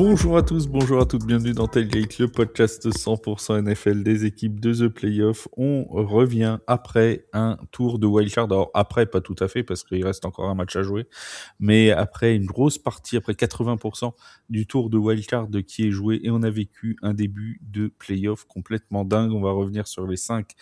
Bonjour à tous, bonjour à toutes, bienvenue dans Tailgate, le podcast 100% NFL des équipes de The Playoff. On revient après un tour de wildcard, alors après pas tout à fait parce qu'il reste encore un match à jouer, mais après une grosse partie, après 80% du tour de wildcard qui est joué, et on a vécu un début de playoff complètement dingue. On va revenir sur les 5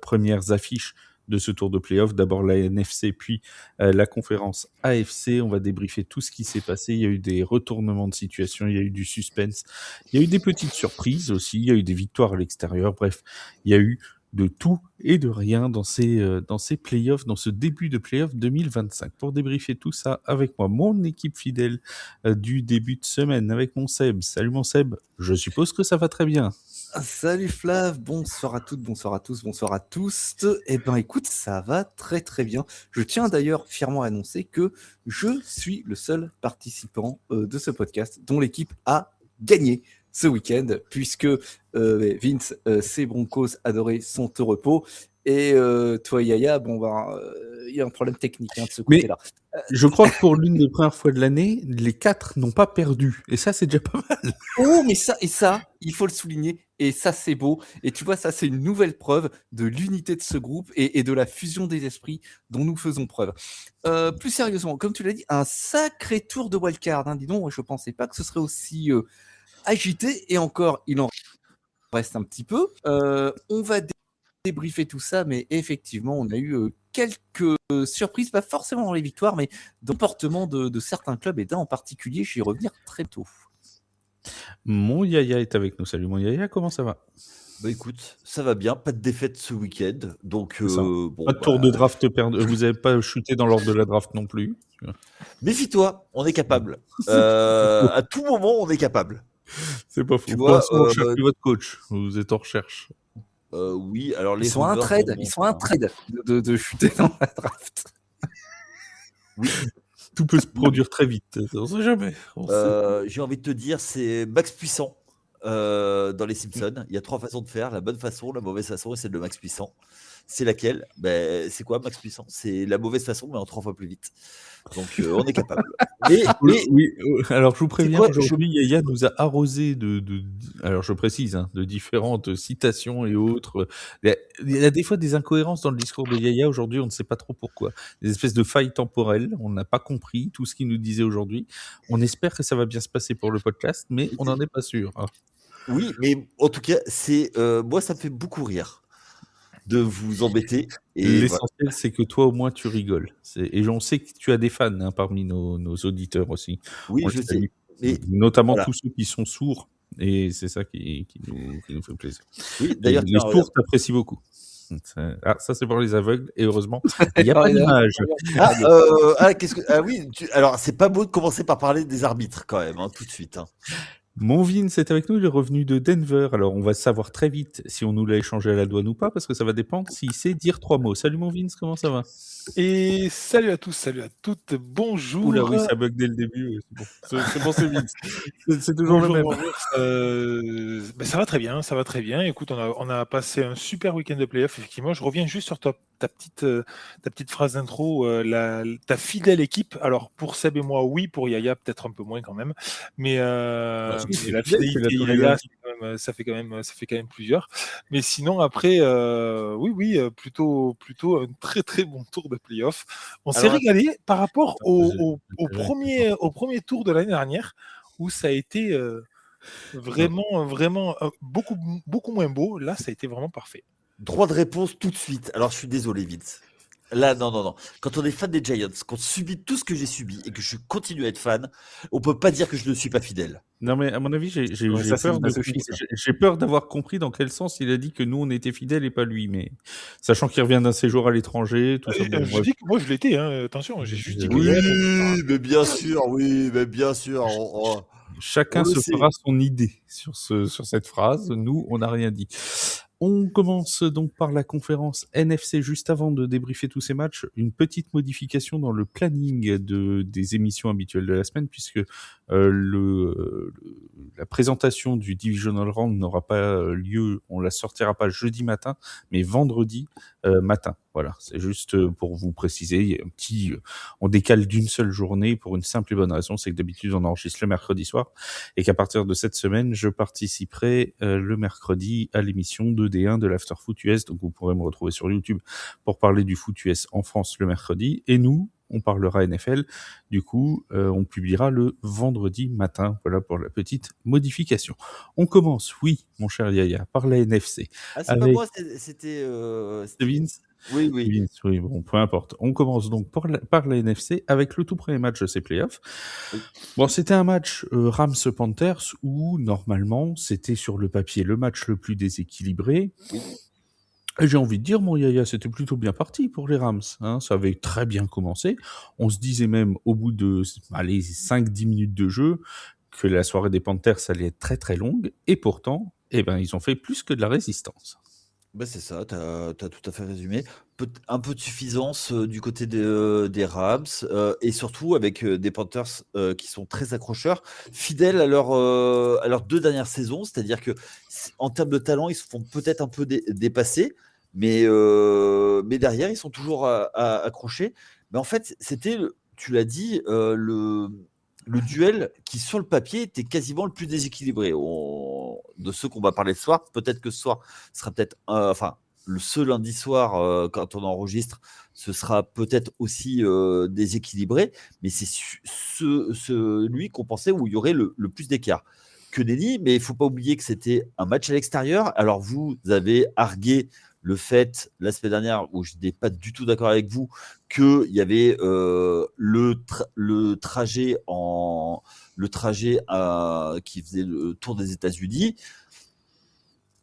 premières affiches de ce tour de playoff. D'abord la NFC, puis la conférence AFC. On va débriefer tout ce qui s'est passé. Il y a eu des retournements de situation, il y a eu du suspense, il y a eu des petites surprises aussi, il y a eu des victoires à l'extérieur. Bref, il y a eu de tout et de rien dans ces playoffs, dans ce début de playoffs 2025. Pour débriefer tout ça avec moi, mon équipe fidèle du début de semaine, avec mon Seb. Salut mon Seb, je suppose que ça va très bien. Salut Flav, bonsoir à toutes, bonsoir à tous, bonsoir à tous. Eh ben écoute, ça va très très bien. Je tiens d'ailleurs fièrement à annoncer que je suis le seul participant de ce podcast dont l'équipe a gagné ce week-end, puisque Vince, ses Broncos adoraient sont au repos, et toi Yaya, bon ben, il y a un problème technique de ce côté-là. Je crois que pour l'une des premières fois de l'année, les 4 n'ont pas perdu. Et ça, c'est déjà pas mal. Oh, mais ça, il faut le souligner. Et ça, c'est beau. Et tu vois, ça, c'est une nouvelle preuve de l'unité de ce groupe et de la fusion des esprits dont nous faisons preuve. Plus sérieusement, comme tu l'as dit, un sacré tour de wildcard. Dis donc, je pensais pas que ce serait aussi agité. Et encore, il en reste un petit peu. On va débriefer tout ça, mais effectivement, on a eu quelques surprises, pas forcément dans les victoires, mais dans le comportement de certains clubs, et d'un en particulier, je vais y revenir très tôt. Mon Yaya est avec nous. Salut mon Yaya, comment ça va? Bah écoute, ça va bien, pas de défaite ce week-end, donc bon. Pas de tour de draft perdu. Vous n'avez pas chuté dans l'ordre de la draft non plus. Méfie-toi, on est capable. À tout moment, on est capable. C'est pas faux. Tu Pour vois, l'instant, on cherche plus votre coach. Vous êtes en recherche. oui, alors les Ils sont un trade de chuter dans la draft. Oui. Tout peut se produire très vite. On sait jamais. J'ai envie de te dire, c'est Max Puissant dans les Simpsons. Il y a 3 façons de faire, la bonne façon, la mauvaise façon et celle de Max Puissant. C'est laquelle? C'est quoi Max Puissant? C'est la mauvaise façon, mais en 3 fois plus vite. Donc on est capable. Oui, alors je vous préviens, aujourd'hui, Yaya nous a arrosé alors je précise, de différentes citations et autres. Il y a des fois des incohérences dans le discours de Yaya aujourd'hui, on ne sait pas trop pourquoi. Des espèces de failles temporelles, on n'a pas compris tout ce qu'il nous disait aujourd'hui. On espère que ça va bien se passer pour le podcast, mais on n'en est pas sûr. Oui, mais en tout cas, moi, ça me fait beaucoup rire de vous embêter. Et l'essentiel, c'est que toi, au moins, tu rigoles. Et on sait que tu as des fans parmi nos auditeurs aussi. Oui, je sais. Mais notamment tous ceux qui sont sourds. Et c'est ça qui nous fait plaisir. Oui, d'ailleurs, les sourds t'apprécient beaucoup. Ça, c'est pour les aveugles. Et heureusement, il n'y a pas d'image. Oui, alors, c'est pas beau de commencer par parler des arbitres quand même, tout de suite. Mon Vince est avec nous, il est revenu de Denver. Alors, on va savoir très vite si on nous l'a échangé à la douane ou pas, parce que ça va dépendre s'il sait dire 3 mots. Salut mon Vince, comment ça va? Et salut à tous, salut à toutes, bonjour. Oula, oui, ça bug dès le début. C'est bon, c'est Vince. C'est toujours le même. Ça va très bien, ça va très bien. Écoute, on a passé un super week-end de playoff, effectivement. Je reviens juste sur ta petite phrase d'intro, ta fidèle équipe. Alors, pour Seb et moi, oui, pour Yaya, peut-être un peu moins quand même. Mais la fidélité Yaya, ça fait quand même plusieurs. Mais sinon, après, oui, plutôt un très très bon tour de playoff. On s'est régalé par rapport au premier tour de l'année dernière, où ça a été vraiment beaucoup moins beau. Là, ça a été vraiment parfait. Droit de réponse tout de suite. Alors, je suis désolé, Vince. Là, non. Quand on est fan des Giants, qu'on subit tout ce que j'ai subi et que je continue à être fan, on peut pas dire que je ne suis pas fidèle. Non, mais à mon avis, j'ai peur d'avoir compris dans quel sens il a dit que nous, on était fidèles et pas lui. Mais sachant qu'il revient d'un séjour à l'étranger, tout ça. Je dis que moi, je l'étais, attention, j'ai juste dit que... Oui, mais bien sûr. Chacun se fera son idée sur cette phrase. Nous, on n'a rien dit. On commence donc par la conférence NFC. Juste avant de débriefer tous ces matchs, une petite modification dans le planning des émissions habituelles de la semaine, puisque La présentation du Divisional Round n'aura pas lieu, on la sortira pas jeudi matin, mais vendredi matin. Voilà, c'est juste pour vous préciser, il y a on décale d'une seule journée pour une simple et bonne raison, c'est que d'habitude on enregistre le mercredi soir et qu'à partir de cette semaine, je participerai le mercredi à l'émission 2D1 de l'Afterfoot US, donc vous pourrez me retrouver sur YouTube pour parler du foot US en France le mercredi, et nous, on parlera NFL, du coup, on publiera le vendredi matin, voilà pour la petite modification. On commence, oui, mon cher Yaya, par la NFC. Ah, c'est pas Avec moi, c'était Vince. Oui, oui. Vince, oui, bon, peu importe. On commence donc par la NFC avec le tout premier match de ces playoffs. Oui. Bon, c'était un match Rams-Panthers où, normalement, c'était sur le papier le match le plus déséquilibré. Oui. Et j'ai envie de dire, mon Yaya, c'était plutôt bien parti pour les Rams. Hein, ça avait très bien commencé. On se disait même, au bout de 5-10 minutes de jeu, que la soirée des Panthers allait être très très longue. Et pourtant, ils ont fait plus que de la résistance. Ben c'est ça, tu as tout à fait résumé. Un peu de suffisance du côté des Rams et surtout avec des Panthers qui sont très accrocheurs, fidèles à leurs 2 dernières saisons. C'est-à-dire que en termes de talent, ils se font peut-être un peu dépasser, mais derrière, ils sont toujours accrochés. Mais en fait, c'était, tu l'as dit, le duel qui, sur le papier, était quasiment le plus déséquilibré. De ceux qu'on va parler ce soir, peut-être que ce soir sera peut-être... ce lundi soir, quand on enregistre, ce sera peut-être aussi déséquilibré, mais c'est celui qu'on pensait où il y aurait le plus d'écart. Que nenni, mais il ne faut pas oublier que c'était un match à l'extérieur. Alors vous avez argué le fait, la semaine dernière, où je n'étais pas du tout d'accord avec vous, qu'il y avait le trajet qui faisait le tour des États-Unis.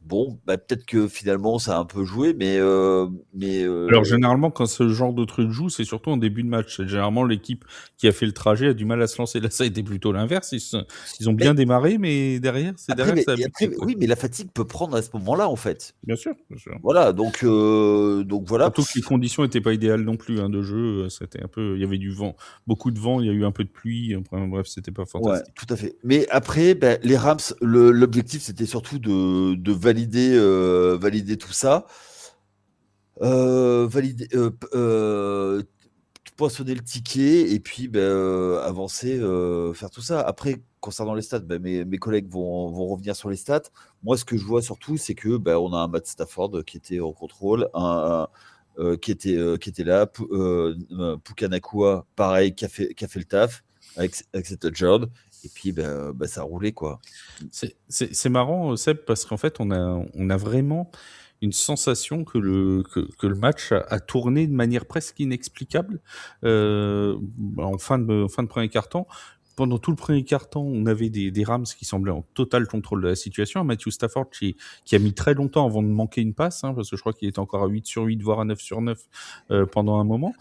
Bon, peut-être que finalement ça a un peu joué, mais alors généralement, quand ce genre de truc joue, c'est surtout en début de match. C'est généralement l'équipe qui a fait le trajet a du mal à se lancer. Là, ça a été plutôt l'inverse. Ils ont bien démarré, mais derrière, ça a oui, mais la fatigue peut prendre à ce moment-là, en fait. Bien sûr. Voilà, donc voilà. Surtout que les conditions n'étaient pas idéales non plus de jeu. C'était un peu, il y avait du vent, beaucoup de vent. Il y a eu un peu de pluie. Bref, c'était pas fantastique. Ouais, tout à fait. Mais après, les Rams, l'objectif c'était surtout de valider tout ça, poinçonner le ticket et puis avancer, faire tout ça. Après, concernant les stats, mes collègues vont revenir sur les stats. Moi, ce que je vois surtout, c'est que on a un Matt Stafford qui était en contrôle, qui était là, Puka Nacua, pareil, qui a fait le taf avec ses touchdowns. Et puis, ça a roulé, quoi. C'est marrant, Seb, parce qu'en fait, on a vraiment une sensation que le match a tourné de manière presque inexplicable en fin de premier quart-temps. Pendant tout le premier quart-temps, on avait des Rams qui semblaient en total contrôle de la situation. Matthew Stafford qui a mis très longtemps avant de manquer une passe, parce que je crois qu'il était encore à 8 sur 8, voire à 9 sur 9 pendant un moment.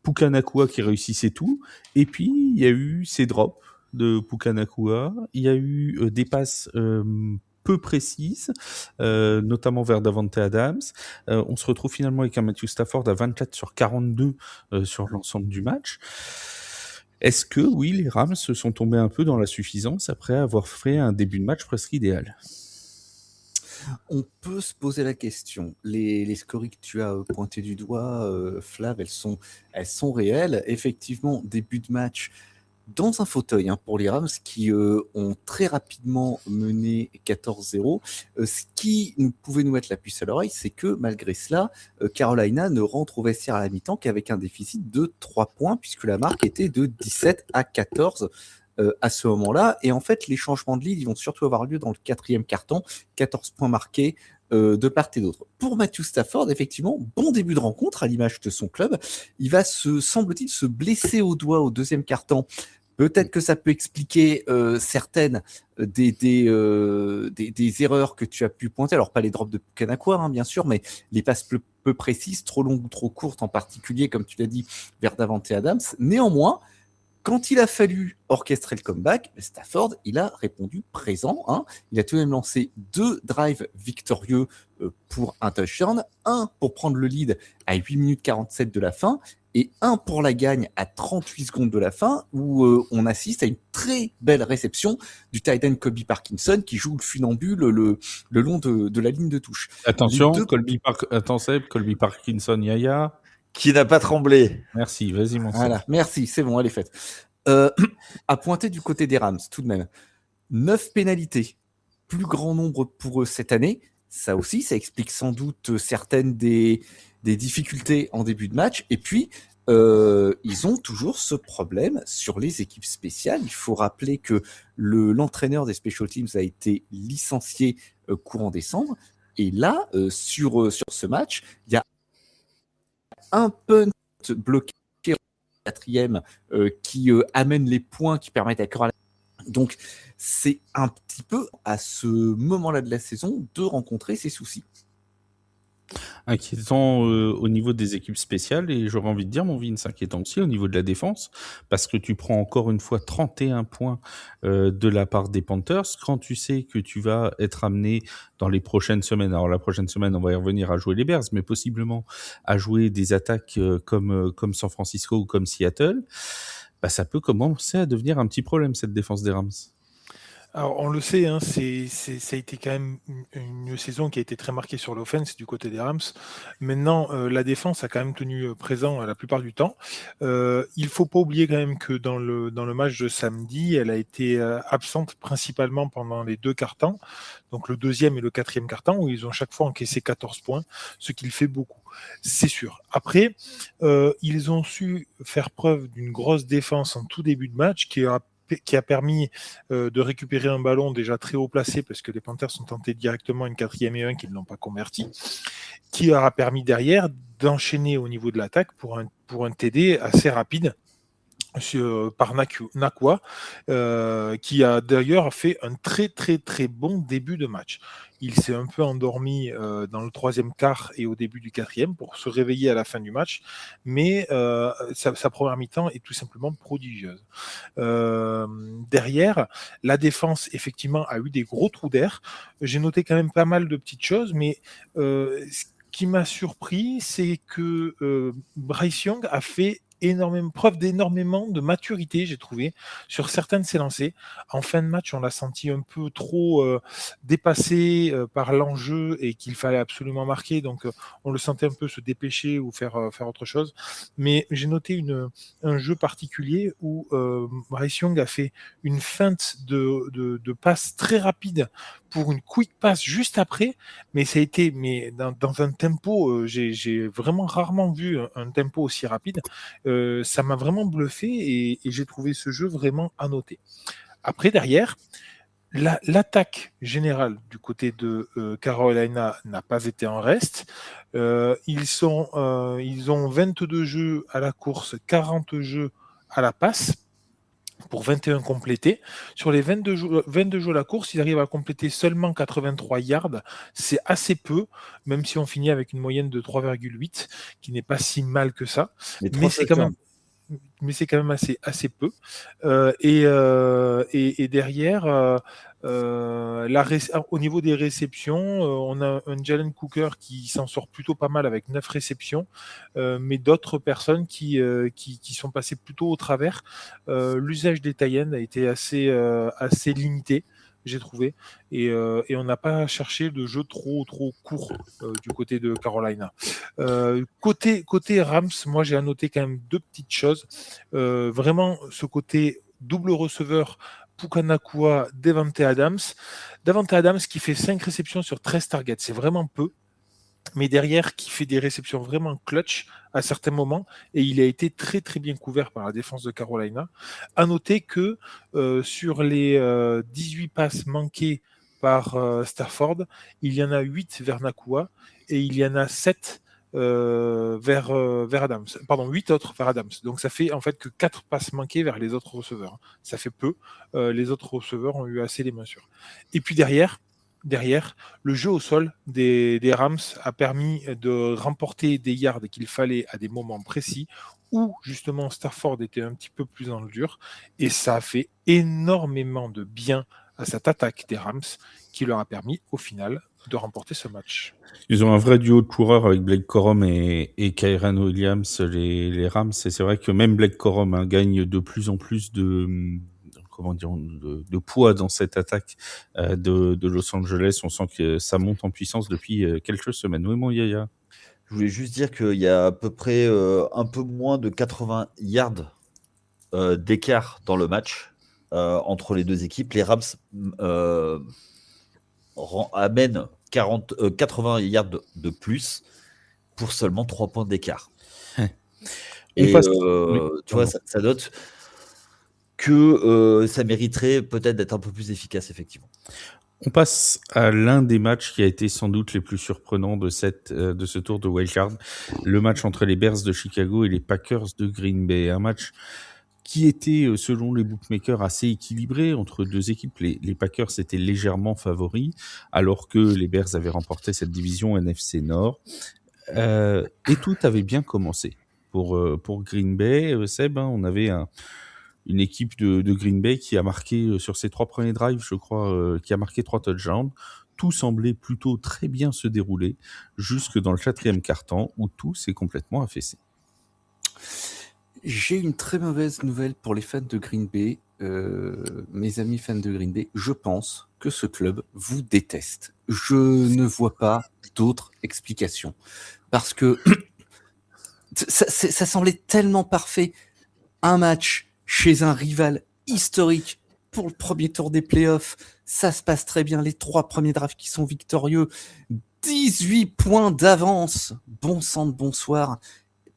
Puka Nacua qui réussissait tout. Et puis, il y a eu ces drops de Puka Nacua. Il y a eu des passes peu précises, notamment vers Davante Adams. On se retrouve finalement avec un Matthew Stafford à 24 sur 42 sur l'ensemble du match. Est-ce que, oui, les Rams se sont tombés un peu dans la suffisance après avoir fait un début de match presque idéal? On peut se poser la question. Les scories que tu as pointées du doigt, Flav, elles sont réelles. Effectivement, début de match dans un fauteuil pour les Rams qui ont très rapidement mené 14-0. Ce qui pouvait nous mettre la puce à l'oreille, c'est que malgré cela, Carolina ne rentre au vestiaire à la mi-temps qu'avec un déficit de 3 points, puisque la marque était de 17-14 à ce moment-là. Et en fait, les changements de lead, ils vont surtout avoir lieu dans le 4e quart-temps, 14 points marqués de part et d'autre. Pour Matthew Stafford, effectivement, bon début de rencontre à l'image de son club. Il va semble-t-il, se blesser au doigt au 2e quart-temps. Peut-être que ça peut expliquer certaines des erreurs que tu as pu pointer. Alors, pas les drops de Puka Nacua, bien sûr, mais les passes peu précises, trop longues ou trop courtes en particulier, comme tu l'as dit, vers Davante Adams. Néanmoins, quand il a fallu orchestrer le comeback, Stafford, il a répondu présent. Il a tout de même lancé 2 drives victorieux pour un touchdown, un pour prendre le lead à 8 minutes 47 de la fin, et un pour la gagne à 38 secondes de la fin, où on assiste à une très belle réception du tight end Colby Parkinson qui joue le funambule le long de la ligne de touche. Attention, Les deux- attends Seb, Colby Parkinson, Yaya. Qui n'a pas tremblé. Merci, vas-y mon Seb. Voilà, merci, c'est bon, elle est faite. À pointer du côté des Rams, tout de même. 9 pénalités, plus grand nombre pour eux cette année. Ça aussi, ça explique sans doute certaines des difficultés en début de match. Et puis, ils ont toujours ce problème sur les équipes spéciales. Il faut rappeler que l'entraîneur des Special Teams a été licencié courant décembre. Et là, sur ce match, il y a un punt bloqué au quatrième qui amène les points qui permettent à Carolina. Donc, c'est un petit peu à ce moment-là de la saison de rencontrer ces soucis. Inquiétant au niveau des équipes spéciales et j'aurais envie de dire, mon Vince, inquiétant aussi au niveau de la défense parce que tu prends encore une fois 31 points de la part des Panthers quand tu sais que tu vas être amené dans les prochaines semaines. Alors la prochaine semaine, on va y revenir à jouer les Bears, mais possiblement à jouer des attaques comme San Francisco ou comme Seattle. Bah, ça peut commencer à devenir un petit problème cette défense des Rams. Alors, on le sait, hein, ça a été quand même une saison qui a été très marquée sur l'offense du côté des Rams. Maintenant, la défense a quand même tenu présent la plupart du temps. Il faut pas oublier quand même que dans le match de samedi, elle a été absente principalement pendant les 2 quart-temps, donc le 2e et le 4e quart-temps, où ils ont chaque fois encaissé 14 points, ce qui le fait beaucoup. C'est sûr. Après, ils ont su faire preuve d'une grosse défense en tout début de match qui a permis de récupérer un ballon déjà très haut placé parce que les Panthers sont tentés directement une 4e et 1 qu'ils n'ont pas converti, qui leur a permis derrière d'enchaîner au niveau de l'attaque pour un TD assez rapide par Nakua, qui a d'ailleurs fait un très très très bon début de match. Il s'est un peu endormi dans le 3e quart et au début du 4e pour se réveiller à la fin du match, mais sa première mi-temps est tout simplement prodigieuse. Derrière, la défense effectivement a eu des gros trous d'air. J'ai noté quand même pas mal de petites choses, mais ce qui m'a surpris, c'est que Bryce Young a fait preuve d'énormément de maturité, j'ai trouvé, sur certains de ses lancers. En fin de match, on l'a senti un peu trop dépassé par l'enjeu et qu'il fallait absolument marquer, donc on le sentait un peu se dépêcher ou faire autre chose. Mais j'ai noté un jeu particulier où Bryce Young a fait une feinte de passe très rapide pour une quick pass juste après, mais ça a été dans un tempo, j'ai vraiment rarement vu un tempo aussi rapide. Ça m'a vraiment bluffé et j'ai trouvé ce jeu vraiment à noter. Après, derrière, l'attaque générale du côté de Carolina n'a pas été en reste. Ils ont 22 jeux à la course, 40 jeux à la passe, pour 21 complétés. Sur les 22 jeux à la course, ils arrivent à compléter seulement 83 yards. C'est assez peu, même si on finit avec une moyenne de 3,8, qui n'est pas si mal que ça. Mais c'est quand même assez peu. Et derrière, au niveau des réceptions, on a un Jalen Cooker qui s'en sort plutôt pas mal avec 9 réceptions, mais d'autres personnes qui sont passées plutôt au travers. L'usage des tie-ends a été assez limité, j'ai trouvé, et on n'a pas cherché de jeu trop court du côté de Carolina. Côté Rams, moi j'ai annoté quand même 2 petites choses. Vraiment ce côté double receveur Puka Nacua, Davante Adams qui fait 5 réceptions sur 13 targets, c'est vraiment peu, mais derrière qui fait des réceptions vraiment clutch à certains moments, et il a été très très bien couvert par la défense de Carolina. À noter que sur les 18 passes manquées par Stafford, il y en a 8 vers Nacua et il y en a 7 vers Adams. Pardon, 8 autres vers Adams. Donc ça fait en fait que 4 passes manquées vers les autres receveurs. Ça fait peu. Les autres receveurs ont eu assez les mains sûres. Et puis derrière, le jeu au sol des Rams a permis de remporter des yards qu'il fallait à des moments précis où justement Stafford était un petit peu plus dans le dur, et ça a fait énormément de bien à cette attaque des Rams qui leur a permis au final de remporter ce match. Ils ont un vrai duo de coureurs avec Blake Corum et Kyren Williams, les Rams. Et c'est vrai que même Blake Corum gagne de plus en plus de poids dans cette attaque de Los Angeles. On sent que ça monte en puissance depuis quelques semaines. Oui, mon Yaya. Je voulais juste dire qu'il y a à peu près un peu moins de 80 yards d'écart dans le match entre les deux équipes. Les Rams amènent 80 yards de plus pour seulement 3 points d'écart. Et tu vois, ça note que ça mériterait peut-être d'être un peu plus efficace, effectivement. On passe à l'un des matchs qui a été sans doute les plus surprenants de ce tour de wildcard, le match entre les Bears de Chicago et les Packers de Green Bay. Un match qui était, selon les bookmakers, assez équilibré entre deux équipes. Les Packers étaient légèrement favoris, alors que les Bears avaient remporté cette division NFC Nord. Et tout avait bien commencé pour Green Bay. Seb, on avait une équipe de Green Bay qui a marqué sur ses 3 premiers drives, je crois, qui a marqué 3 touchdowns. Tout semblait plutôt très bien se dérouler jusque dans le 4e quart-temps où tout s'est complètement affaissé. J'ai une très mauvaise nouvelle pour les fans de Green Bay. Mes amis fans de Green Bay, je pense que ce club vous déteste. Je ne vois pas d'autre explication. Parce que ça semblait tellement parfait. Un match chez un rival historique pour le premier tour des playoffs. Ça se passe très bien. Les 3 premiers drafts qui sont victorieux. 18 points d'avance. Bon sang de bonsoir.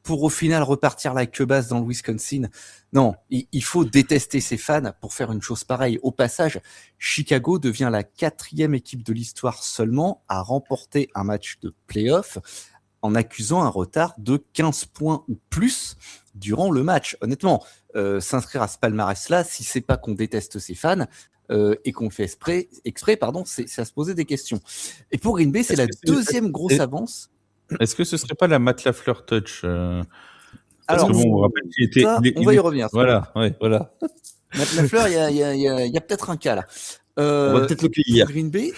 Pour au final repartir la queue basse dans le Wisconsin. Non, il faut détester ses fans pour faire une chose pareille. Au passage, Chicago devient la 4e équipe de l'histoire seulement à remporter un match de playoff en accusant un retard de 15 points ou plus durant le match. Honnêtement, s'inscrire à ce palmarès-là, si c'est pas qu'on déteste ses fans et qu'on le fait exprès, c'est à se poser des questions. Et pour Green Bay, c'est la deuxième grosse avance. Est-ce que ce serait pas la Matt LaFleur touch Alors, on rappelle qu'il était. On va y revenir. Voilà, ouais, voilà. Matt LaFleur, il y a peut-être un cas là. On va peut-être le cueillir. Pour Green Bay,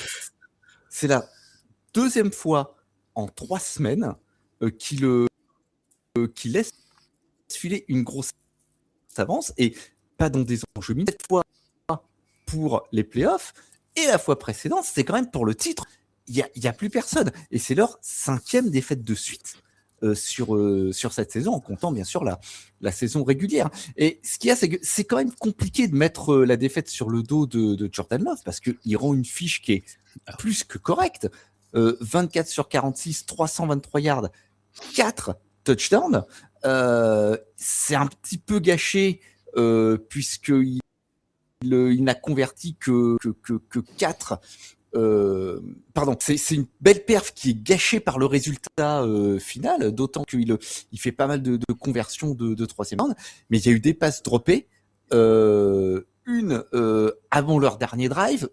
c'est la deuxième fois en 3 semaines qu'il laisse filer une grosse avance et pas dans des enjeux mineurs. Cette fois pour les playoffs et la fois précédente, c'était quand même pour le titre. Il y a plus personne et c'est leur 5e défaite de suite sur cette saison, en comptant bien sûr la saison régulière. Et ce qu'il y a, c'est que c'est quand même compliqué de mettre la défaite sur le dos de Jordan Love parce qu'il rend une fiche qui est plus que correcte. 24 sur 46, 323 yards, 4 touchdowns. C'est un petit peu gâché puisqu'il n'a converti que 4. Pardon, c'est une belle perf qui est gâchée par le résultat final, d'autant qu'il fait pas mal de conversions de 3e round, mais il y a eu des passes droppées, une avant leur dernier drive,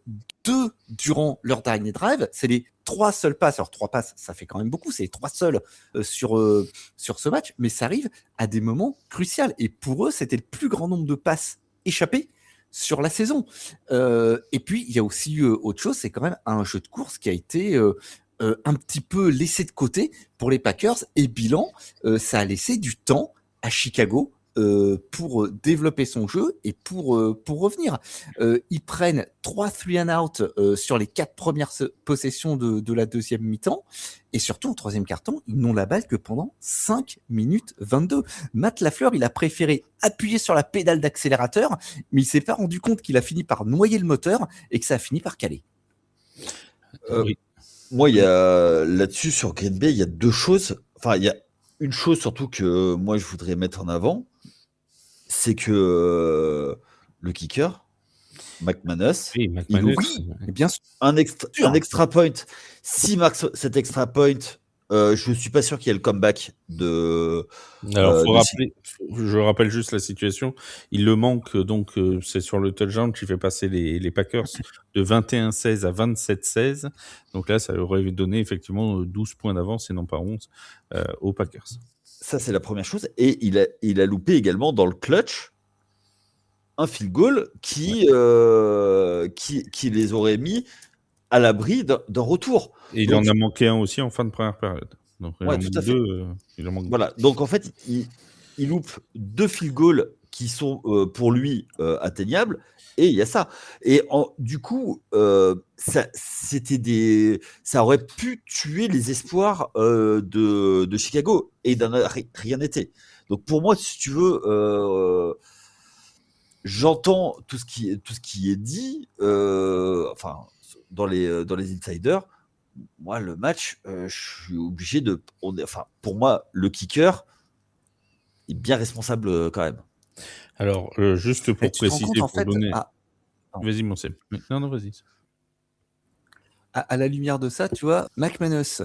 2 durant leur dernier drive, c'est les 3 seules passes. Alors 3 passes, ça fait quand même beaucoup, c'est les 3 seules sur ce match, mais ça arrive à des moments cruciaux. Et pour eux, c'était le plus grand nombre de passes échappées sur la saison. Et puis, il y a aussi autre chose, c'est quand même un jeu de course qui a été un petit peu laissé de côté pour les Packers. Et bilan, ça a laissé du temps à Chicago pour développer son jeu et pour revenir. Ils prennent 3 3 and out sur les 4 premières possessions de la deuxième mi-temps. Et surtout, au 3e quart-temps, ils n'ont la balle que pendant 5 minutes 22. Matt LaFleur, il a préféré appuyer sur la pédale d'accélérateur, mais il s'est pas rendu compte qu'il a fini par noyer le moteur et que ça a fini par caler. Oui. Moi, il y a là-dessus, sur Green Bay, il y a 2 choses. Enfin, il y a une chose surtout que moi, je voudrais mettre en avant, c'est que le kicker, McManus, Oui, McManus. Et bien sûr. un extra point. S'il marque cet extra point, je ne suis pas sûr qu'il y ait le comeback de. Alors, je rappelle juste la situation. Il le manque, donc c'est sur le touchdown qui fait passer les Packers de 21-16 à 27-16. Donc là, ça aurait donné effectivement 12 points d'avance et non pas 11 aux Packers. Ça, c'est la première chose. Et il a loupé également dans le clutch un field goal qui les aurait mis à l'abri d'un retour. Et il Donc, en a manqué un aussi en fin de première période. Donc il Ouais, en tout manque à fait. deux. Il en manque Voilà. Donc en fait, il loupe 2 field goals qui sont pour lui atteignables. Et il y a ça. Et du coup, ça aurait pu tuer les espoirs de Chicago. Et rien n'était. Donc pour moi, si tu veux, j'entends tout ce qui est dit, enfin, dans les insiders. Moi, le match, je suis obligé de. Enfin, pour moi, le kicker est bien responsable quand même. Alors, juste pour Et tu te rends préciser, compte, en pour fait, donner. pardon. Vas-y, mon Seb. Non, vas-y. À la lumière de ça, tu vois, McManus,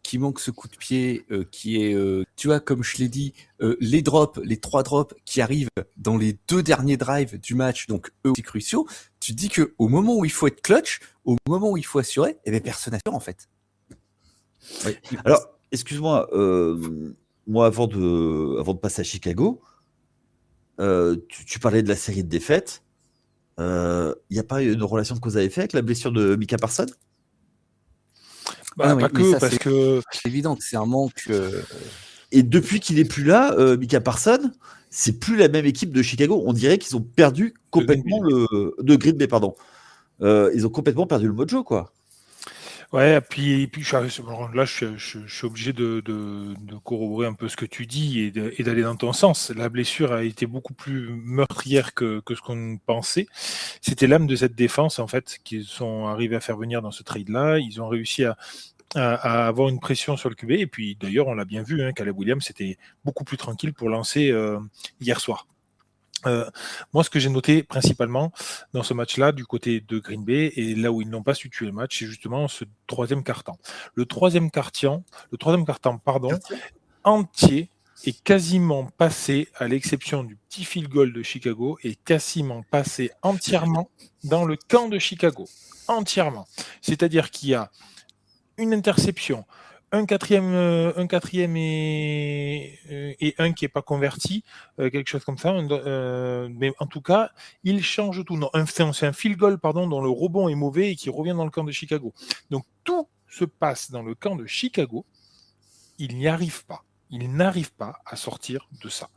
qui manque ce coup de pied, qui est, tu vois, comme je l'ai dit, les 3 drops qui arrivent dans les 2 derniers drives du match, donc eux aussi cruciaux, tu te dis qu'au moment où il faut être clutch, au moment où il faut assurer, eh bien, personne n'assure en fait. Oui. Alors, excuse-moi, moi, avant de passer à Chicago, tu parlais de la série de défaites. Il n'y a pas une relation de cause à effet avec la blessure de Micah Parsons? Bah, non, mais pas que, ça, parce que c'est évident que c'est un manque. Et depuis qu'il est plus là, Micah Parsons, c'est plus la même équipe de Chicago. On dirait qu'ils ont perdu complètement de Green Bay, pardon. Ils ont complètement perdu le mojo, quoi. ouais, puis là, je suis obligé de corroborer un peu ce que tu dis et d'aller dans ton sens. La blessure a été beaucoup plus meurtrière que ce qu'on pensait. C'était l'âme de cette défense, en fait, qu'ils sont arrivés à faire venir dans ce trade-là. Ils ont réussi à avoir une pression sur le QB. Et puis, d'ailleurs, on l'a bien vu, hein, Caleb Williams était beaucoup plus tranquille pour lancer hier soir. Moi, ce que j'ai noté principalement dans ce match-là, du côté de Green Bay, et là où ils n'ont pas su tuer le match, c'est justement ce troisième quart-temps. Le troisième quart-temps, entier est quasiment passé, à l'exception du petit field goal de Chicago, est quasiment passé entièrement dans le camp de Chicago. Entièrement. C'est-à-dire qu'il y a une interception, un quatrième et un qui n'est pas converti, quelque chose comme ça. Mais en tout cas, il change tout. Non, c'est un field goal dont le rebond est mauvais et qui revient dans le camp de Chicago. Donc tout se passe dans le camp de Chicago. Il n'y arrive pas. Il n'arrive pas à sortir de ça.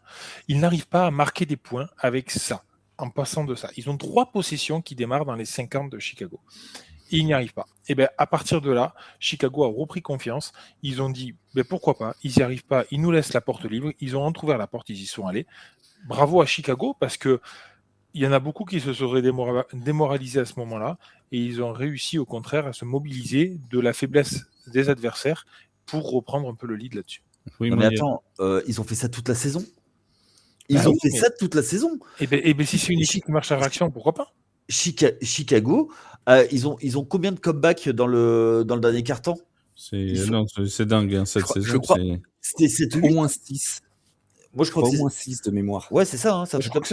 Il n'arrive pas à marquer des points avec ça, en passant de ça. Ils ont 3 possessions qui démarrent dans les 50 de Chicago. Et ils n'y arrivent pas. Et bien, à partir de là, Chicago a repris confiance. Ils ont dit, pourquoi pas, ils n'y arrivent pas, ils nous laissent la porte libre. Ils ont entrouvert la porte, ils y sont allés. Bravo à Chicago, parce que il y en a beaucoup qui se seraient démoralisés à ce moment-là, et ils ont réussi au contraire à se mobiliser de la faiblesse des adversaires pour reprendre un peu le lead là-dessus. Oui, Non, mais attends, ils ont fait ça toute la saison. Ça toute la saison. Et bien, si c'est une équipe qui marche à réaction, pourquoi pas? Chicago, ils ont combien de comebacks dans le dernier quart-temps? C'est dingue, hein, cette saison. Je crois c'était au moins 6. Moi, je crois que au moins 6 de mémoire. Ouais, c'est ça, hein, je crois que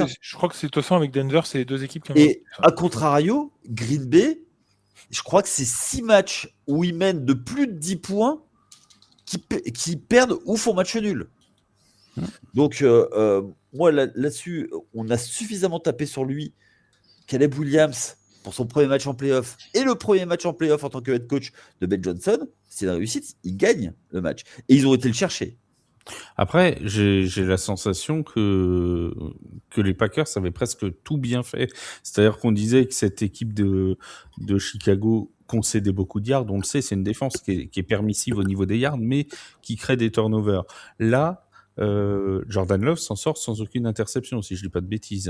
c'est de toute façon avec Denver, c'est les 2 équipes qui ont. Et à contrario, Green Bay, je crois que c'est 6 matchs où ils mènent de plus de 10 points qui perdent ou font match nul. Donc, moi, là-dessus, on a suffisamment tapé sur lui. Caleb Williams, pour son premier match en playoff, et le premier match en playoff en tant que head coach de Ben Johnson, c'est une réussite. Ils gagnent le match. Et ils ont été le chercher. Après, j'ai la sensation que les Packers avaient presque tout bien fait. C'est-à-dire qu'on disait que cette équipe de Chicago concédait beaucoup de yards. On le sait, c'est une défense qui est permissive au niveau des yards, mais qui crée des turnovers. Là, Jordan Love s'en sort sans aucune interception, si je dis pas de bêtises.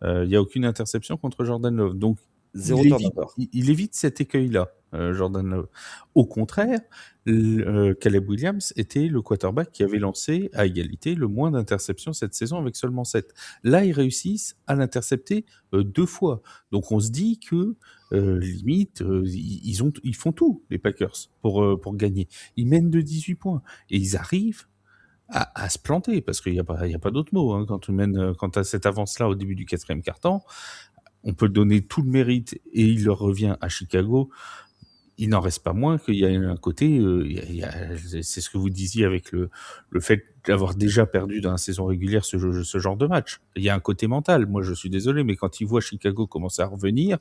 Il y a aucune interception contre Jordan Love. Donc, il évite cet écueil-là, Jordan Love. Au contraire, Caleb Williams était le quarterback qui avait lancé à égalité le moins d'interceptions cette saison avec seulement 7. Là, ils réussissent à l'intercepter 2 fois. Donc on se dit que limite, ils font tout, les Packers, pour gagner. Ils mènent de 18 points et ils arrivent à se planter, parce qu'il n'y a pas d'autre mot. Hein, quand tu as cette avance-là au début du 4e quart-temps, on peut donner tout le mérite et il leur revient à Chicago. Il n'en reste pas moins qu'il y a un côté, c'est ce que vous disiez avec le fait d'avoir déjà perdu dans la saison régulière ce genre de match. Il y a un côté mental. Moi, je suis désolé, mais quand ils voient Chicago commencer à revenir,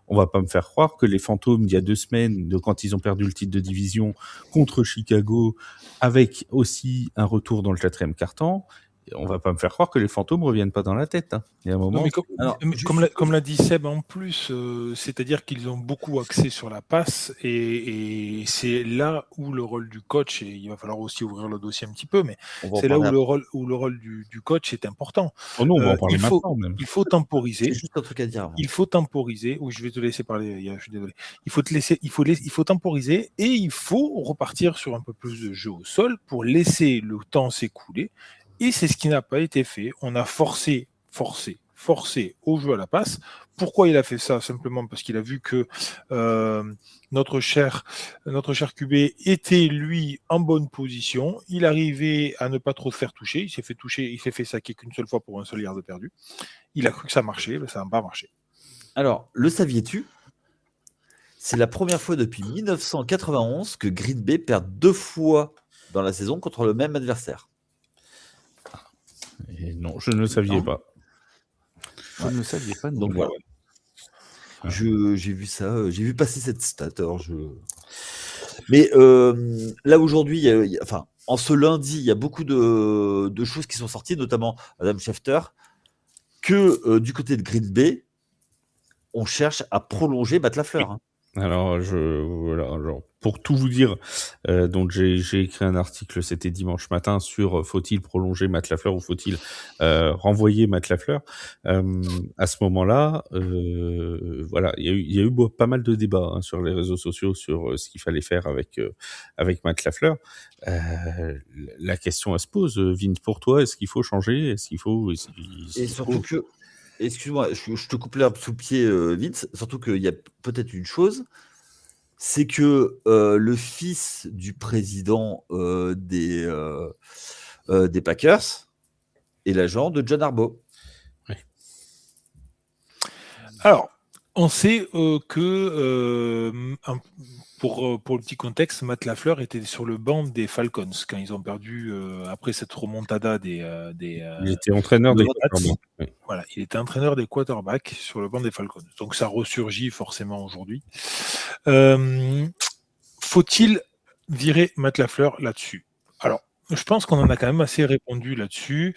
On va pas me faire croire que les Fantômes, il y a 2 semaines, quand ils ont perdu le titre de division contre Chicago, avec aussi un retour dans le 4e quart-temps, on va pas me faire croire que les Fantômes reviennent pas dans la tête. Hein. Il y a un moment. Non, mais Alors, comme l'a dit Seb en plus, c'est-à-dire qu'ils ont beaucoup axé sur la passe et c'est là où le rôle du coach, et il va falloir aussi ouvrir le dossier un petit peu, mais on va en c'est là parler où le rôle du coach est important. Oh non, on va en parler il faut- maintenant même. Il faut J'ai temporiser. juste un truc à dire. Il faut temporiser. Oui, je vais te laisser parler. Je suis désolé. Il faut temporiser et il faut repartir sur un peu plus de jeu au sol pour laisser le temps s'écouler. Et c'est ce qui n'a pas été fait. On a forcé au jeu à la passe. Pourquoi il a fait ça? Simplement parce qu'il a vu que notre cher QB était lui en bonne position. Il arrivait à ne pas trop se faire toucher. Il s'est fait saquer qu'une seule fois pour un seul yard perdu. Il a cru que ça marchait, mais ça n'a pas marché. Alors, le saviez-tu? C'est la première fois depuis 1991 que Green Bay perd 2 fois dans la saison contre le même adversaire. Et non, je ne le saviez pas. Je ne le saviez pas. Donc voilà. J'ai vu ça, j'ai vu passer cette stat. Mais là aujourd'hui, en ce lundi, il y a beaucoup de choses qui sont sorties, notamment Adam Schefter, que du côté de Green Bay, on cherche à prolonger Matt Lafleur. Hein. Alors, pour tout vous dire, donc j'ai écrit un article, c'était dimanche matin, sur faut-il prolonger Matt Lafleur ou faut-il renvoyer Matt Lafleur. À ce moment-là, voilà, il y a eu pas mal de débats sur les réseaux sociaux sur ce qu'il fallait faire avec Matt Lafleur. La question elle se pose, Vince, pour toi, est-ce qu'il faut changer? Est-ce qu'il faut Et surtout que, excuse-moi, je te coupe l'herbe sous le pied, Vince, surtout qu'il y a peut-être une chose, c'est que le fils du président des Packers est l'agent de John Harbaugh. Oui. Alors, on sait que, pour le petit contexte, Matt Lafleur était sur le banc des Falcons quand ils ont perdu après cette remontada des il était entraîneur des Pats. quarterbacks. Oui. Voilà, il était entraîneur des quarterbacks sur le banc des Falcons. Donc ça ressurgit forcément aujourd'hui. Faut-il virer Matt Lafleur là-dessus? Alors, je pense qu'on en a quand même assez répondu là-dessus.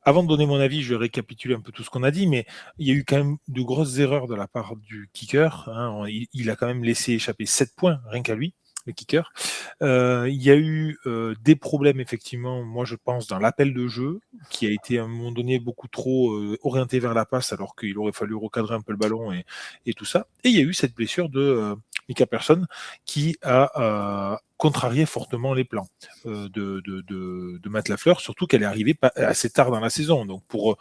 Avant de donner mon avis, je vais récapituler un peu tout ce qu'on a dit, mais il y a eu quand même de grosses erreurs de la part du kicker. Hein. Il a quand même laissé échapper 7 points, rien qu'à lui, le kicker. Il y a eu des problèmes, effectivement, moi je pense, dans l'appel de jeu, qui a été à un moment donné beaucoup trop orienté vers la passe, alors qu'il aurait fallu recadrer un peu le ballon et tout ça. Et il y a eu cette blessure de Micah Parsons qui a contrarié fortement les plans de Matt Lafleur, surtout qu'elle est arrivée assez tard dans la saison. Donc pour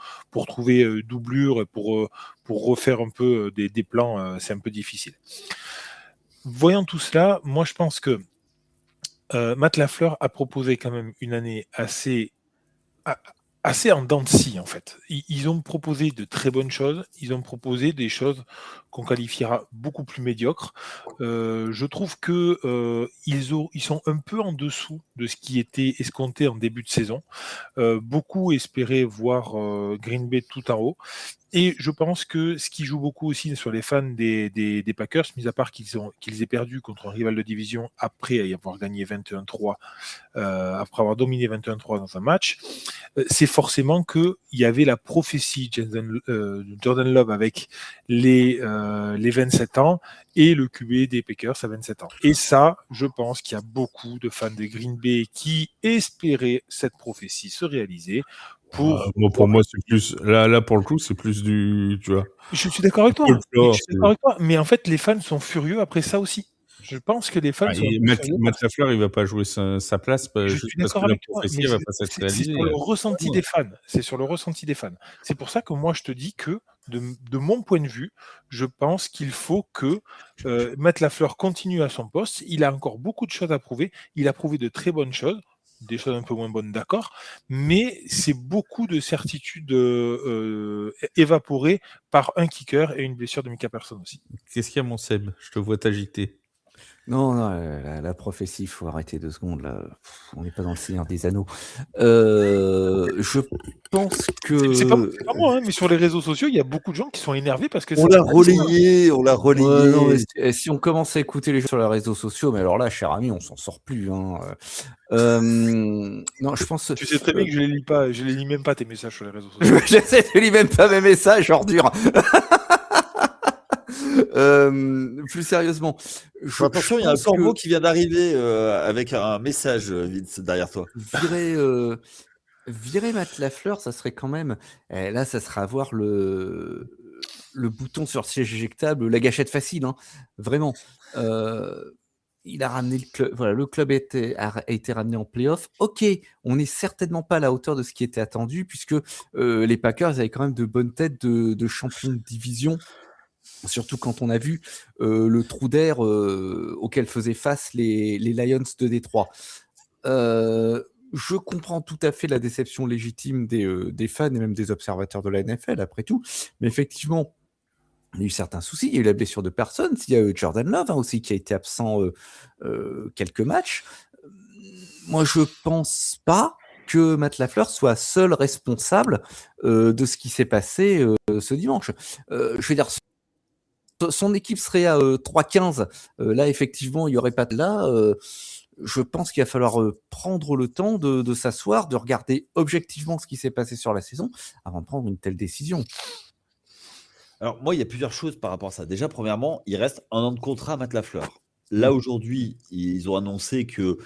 trouver doublure et pour refaire un peu des plans, c'est un peu difficile. Voyant tout cela, moi je pense que Matt Lafleur a proposé quand même une année assez en dents de scie, en fait. Ils ont proposé de très bonnes choses, ils ont proposé des choses qu'on qualifiera beaucoup plus médiocres. Je trouve que ils sont un peu en dessous de ce qui était escompté en début de saison. Beaucoup espéraient voir Green Bay tout en haut. Et je pense que ce qui joue beaucoup aussi sur les fans des Packers, mis à part qu'ils aient perdu contre un rival de division après avoir gagné 21-3, après avoir dominé 21-3 dans un match, c'est forcément qu'il y avait la prophétie Jordan Love avec les 27 ans et le QB des Packers à 27 ans. Et ça, je pense qu'il y a beaucoup de fans de Green Bay qui espéraient cette prophétie se réaliser. Pour moi, c'est plus là pour le coup, c'est plus du, tu vois. Je suis d'accord avec toi. Mais en fait, les fans sont furieux après ça aussi. Je pense que les fans sont Matt Lafleur, il va pas jouer sa place juste parce que la prophétie va pas s'être réalisée. C'est sur le ressenti des fans. C'est sur le ressenti des fans. C'est pour ça que moi, je te dis que, de mon point de vue, je pense qu'il faut que Matt Lafleur continue à son poste. Il a encore beaucoup de choses à prouver. Il a prouvé de très bonnes choses. Des choses un peu moins bonnes, d'accord, mais c'est beaucoup de certitudes évaporées par un kicker et une blessure de Micah Parsons aussi. Qu'est-ce qu'il y a, mon Seb? Je te vois t'agiter. Non, non, la prophétie, il faut arrêter 2 secondes là. On n'est pas dans le Seigneur des Anneaux. Je pense que C'est pas moi, hein, mais sur les réseaux sociaux, il y a beaucoup de gens qui sont énervés parce que On c'est l'a pas dit, ça. relayé, on l'a ouais, non, mais relayé. si on commence à écouter les gens sur les réseaux sociaux, mais alors là, cher ami, on s'en sort plus, hein. Non, je pense, Tu sais très bien que je les lis pas, je les lis même pas tes messages sur les réseaux sociaux. j'essaie de lire même pas mes messages, ordure. Plus sérieusement, Fais attention, il y a un pense corbeau que qui vient d'arriver avec un message, Vince, derrière toi. virer Matt Lafleur, ça serait quand même, là, ça serait avoir le bouton sur le siège éjectable, la gâchette facile, hein, vraiment. Il a ramené le club, voilà, le club a été ramené en play-off. OK, on n'est certainement pas à la hauteur de ce qui était attendu puisque, les Packers avaient quand même de bonnes têtes de champions de division. Surtout quand on a vu, le trou d'air, auquel faisaient face les Lions de Détroit. Je comprends tout à fait la déception légitime des fans et même des observateurs de la NFL après tout. Mais effectivement, il y a eu certains soucis. Il y a eu la blessure de personnes. Il y a eu Jordan Love, hein, aussi qui a été absent, quelques matchs. Moi, je pense pas que Matt Lafleur soit seul responsable, de ce qui s'est passé, ce dimanche. Je veux dire, son équipe serait à 3-15. Là, effectivement, il n'y aurait pas de là. Je pense qu'il va falloir prendre le temps de s'asseoir, de regarder objectivement ce qui s'est passé sur la saison avant de prendre une telle décision. Alors, moi, il y a plusieurs choses par rapport à ça. Déjà, premièrement, il reste 1 an de contrat à Matt Lafleur. Là, aujourd'hui, ils ont annoncé qu'ils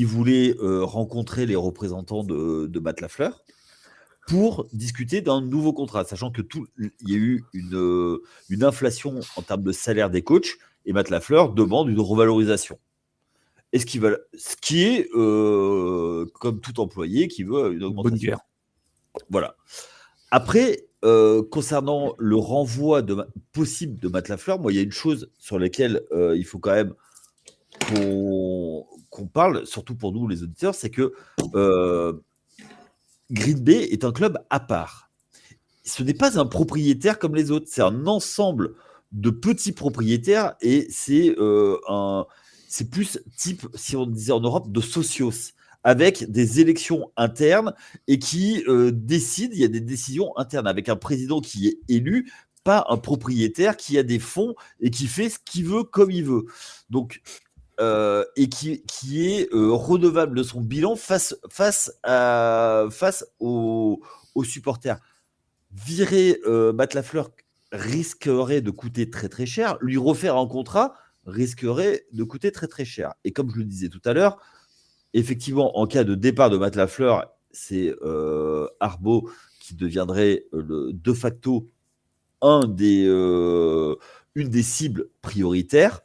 voulaient rencontrer les représentants de Matt Lafleur pour discuter d'un nouveau contrat, sachant que il y a eu une inflation en termes de salaire des coachs et Matt Lafleur demande une revalorisation. Est-ce qu'ils veulent, ce qui est comme tout employé qui veut une augmentation. Bonne guerre. Voilà. Après, concernant le renvoi possible de Matt Lafleur, moi, il y a une chose sur laquelle il faut quand même qu'on parle, surtout pour nous les auditeurs, c'est que Green Bay est un club à part. Ce n'est pas un propriétaire comme les autres, c'est un ensemble de petits propriétaires et c'est plus type, si on disait en Europe, de socios, avec des élections internes et qui décident, il y a des décisions internes, avec un président qui est élu, pas un propriétaire qui a des fonds et qui fait ce qu'il veut comme il veut. Donc, et qui est redevable de son bilan face aux supporters. Virer Matt Lafleur risquerait de coûter très très cher. Lui refaire un contrat risquerait de coûter très très cher. Et comme je le disais tout à l'heure, effectivement, en cas de départ de Matt Lafleur, c'est Harbaugh qui deviendrait de facto une des cibles prioritaires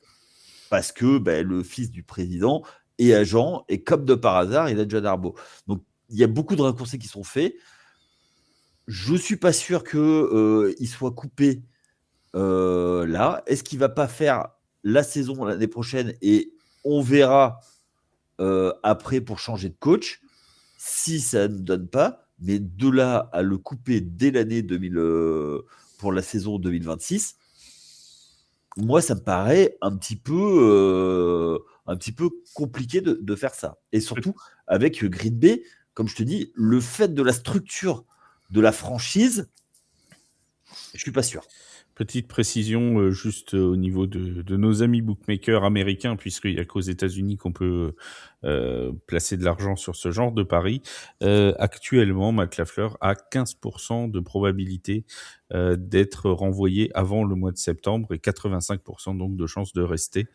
parce que le fils du président est agent et comme de par hasard, il a John Harbaugh. Donc, il y a beaucoup de raccourcis qui sont faits. Je ne suis pas sûr qu'il soit coupé là. Est-ce qu'il ne va pas faire la saison l'année prochaine et on verra après pour changer de coach si ça ne donne pas, mais de là à le couper dès l'année 2000 pour la saison 2026, moi ça me paraît un petit peu compliqué de faire ça. Et surtout avec Green Bay, comme je te dis, le fait de la structure de la franchise, je suis pas sûr. Petite précision juste au niveau de nos amis bookmakers américains, puisqu'il n'y a qu'aux États-Unis qu'on peut placer de l'argent sur ce genre de paris. Actuellement, Matt Lafleur a 15% de probabilité d'être renvoyé avant le mois de septembre et 85% donc de chances de rester.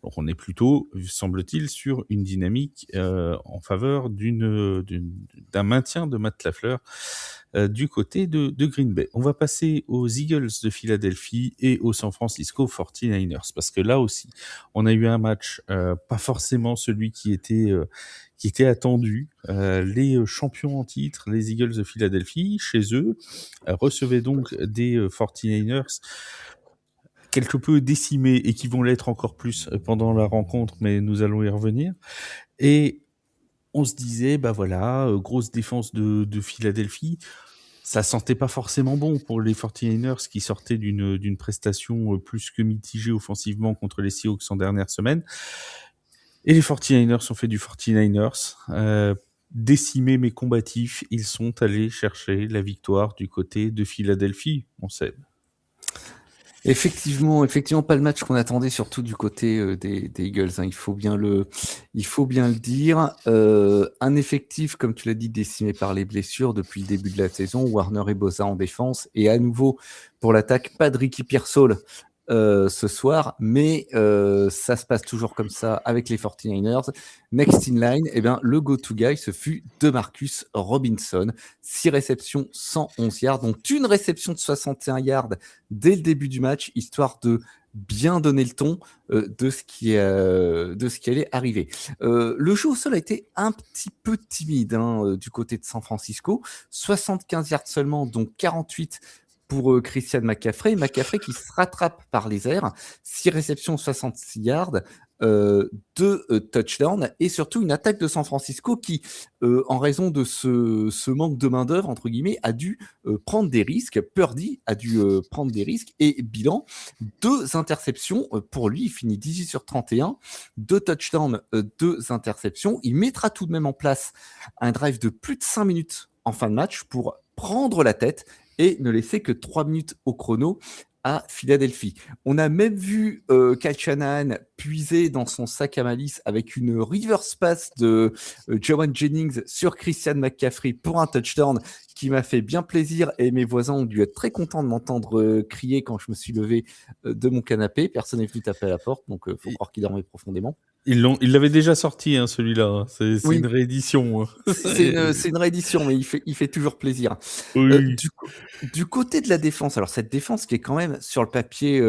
Donc on est plutôt, semble-t-il, sur une dynamique en faveur d'un maintien de Matt Lafleur du côté de Green Bay. On va passer aux Eagles de Philadelphie et aux San Francisco 49ers, parce que là aussi, on a eu un match, pas forcément celui qui était attendu. Les champions en titre, les Eagles de Philadelphie, chez eux, recevaient donc des 49ers quelque peu décimés et qui vont l'être encore plus pendant la rencontre, mais nous allons y revenir. Et on se disait, bah voilà, grosse défense de Philadelphie. Ça sentait pas forcément bon pour les 49ers qui sortaient d'une prestation plus que mitigée offensivement contre les Seahawks en dernière semaine. Et les 49ers ont fait du 49ers. Décimés mais combatifs, ils sont allés chercher la victoire du côté de Philadelphie, on sait. Effectivement, pas le match qu'on attendait, surtout du côté des Eagles. Hein. Il faut bien le dire. Un effectif, comme tu l'as dit, décimé par les blessures depuis le début de la saison. Warner et Bosa en défense, et à nouveau pour l'attaque, pas de Ricky Pearsall ce soir, mais ça se passe toujours comme ça avec les 49ers. Next in line, le go-to guy, ce fut DeMarcus Robinson. 6 réceptions, 111 yards, donc une réception de 61 yards dès le début du match, histoire de bien donner le ton de ce qui allait arriver. Le jeu au sol a été un petit peu timide du côté de San Francisco. 75 yards seulement, donc 48 pour Christian McCaffrey. McCaffrey qui se rattrape par les airs. 6 réceptions, 66 yards. 2 touchdowns et surtout une attaque de San Francisco qui, en raison de ce manque de main-d'œuvre, entre guillemets, a dû prendre des risques. Purdy a dû prendre des risques et bilan, 2 interceptions pour lui. Il finit 18 sur 31, 2 touchdowns, 2 interceptions. Il mettra tout de même en place un drive de plus de 5 minutes en fin de match pour prendre la tête et ne laisser que 3 minutes au chrono à Philadelphie. On a même vu Kyle Shanahan puiser dans son sac à malice avec une reverse pass de Jawan Jennings sur Christian McCaffrey pour un touchdown qui m'a fait bien plaisir, et mes voisins ont dû être très contents de m'entendre crier quand je me suis levé de mon canapé. Personne n'est venu taper à la porte, donc faut croire qu'il dormait profondément. Ils l'avaient déjà sorti, celui-là. C'est Oui. une réédition. C'est une réédition, mais il fait toujours plaisir. Oui. Du côté de la défense, alors cette défense qui est quand même sur le papier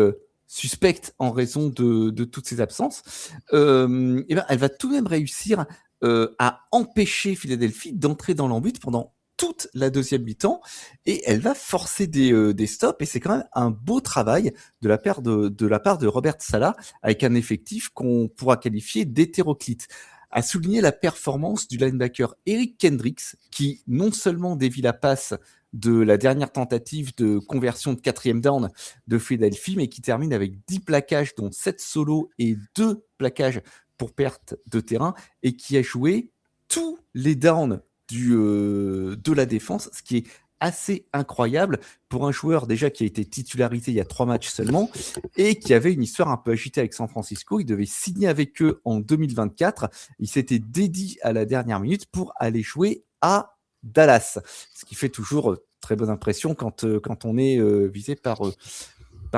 suspecte en raison de toutes ses absences, elle va tout de même réussir à empêcher Philadelphie d'entrer dans l'embut pendant toute la deuxième mi-temps, et elle va forcer des stops, et c'est quand même un beau travail de la part de Robert Saleh, avec un effectif qu'on pourra qualifier d'hétéroclite. A souligner la performance du linebacker Eric Kendricks, qui non seulement dévie la passe de la dernière tentative de conversion de 4e down de Philadelphie, mais qui termine avec 10 plaquages, dont 7 solos et 2 plaquages pour perte de terrain, et qui a joué tous les downs de la défense, ce qui est assez incroyable pour un joueur déjà qui a été titularisé il y a 3 matchs seulement et qui avait une histoire un peu agitée avec San Francisco. Il devait signer avec eux en 2024. Il s'était dédié à la dernière minute pour aller jouer à Dallas, ce qui fait toujours très bonne impression quand on est visé par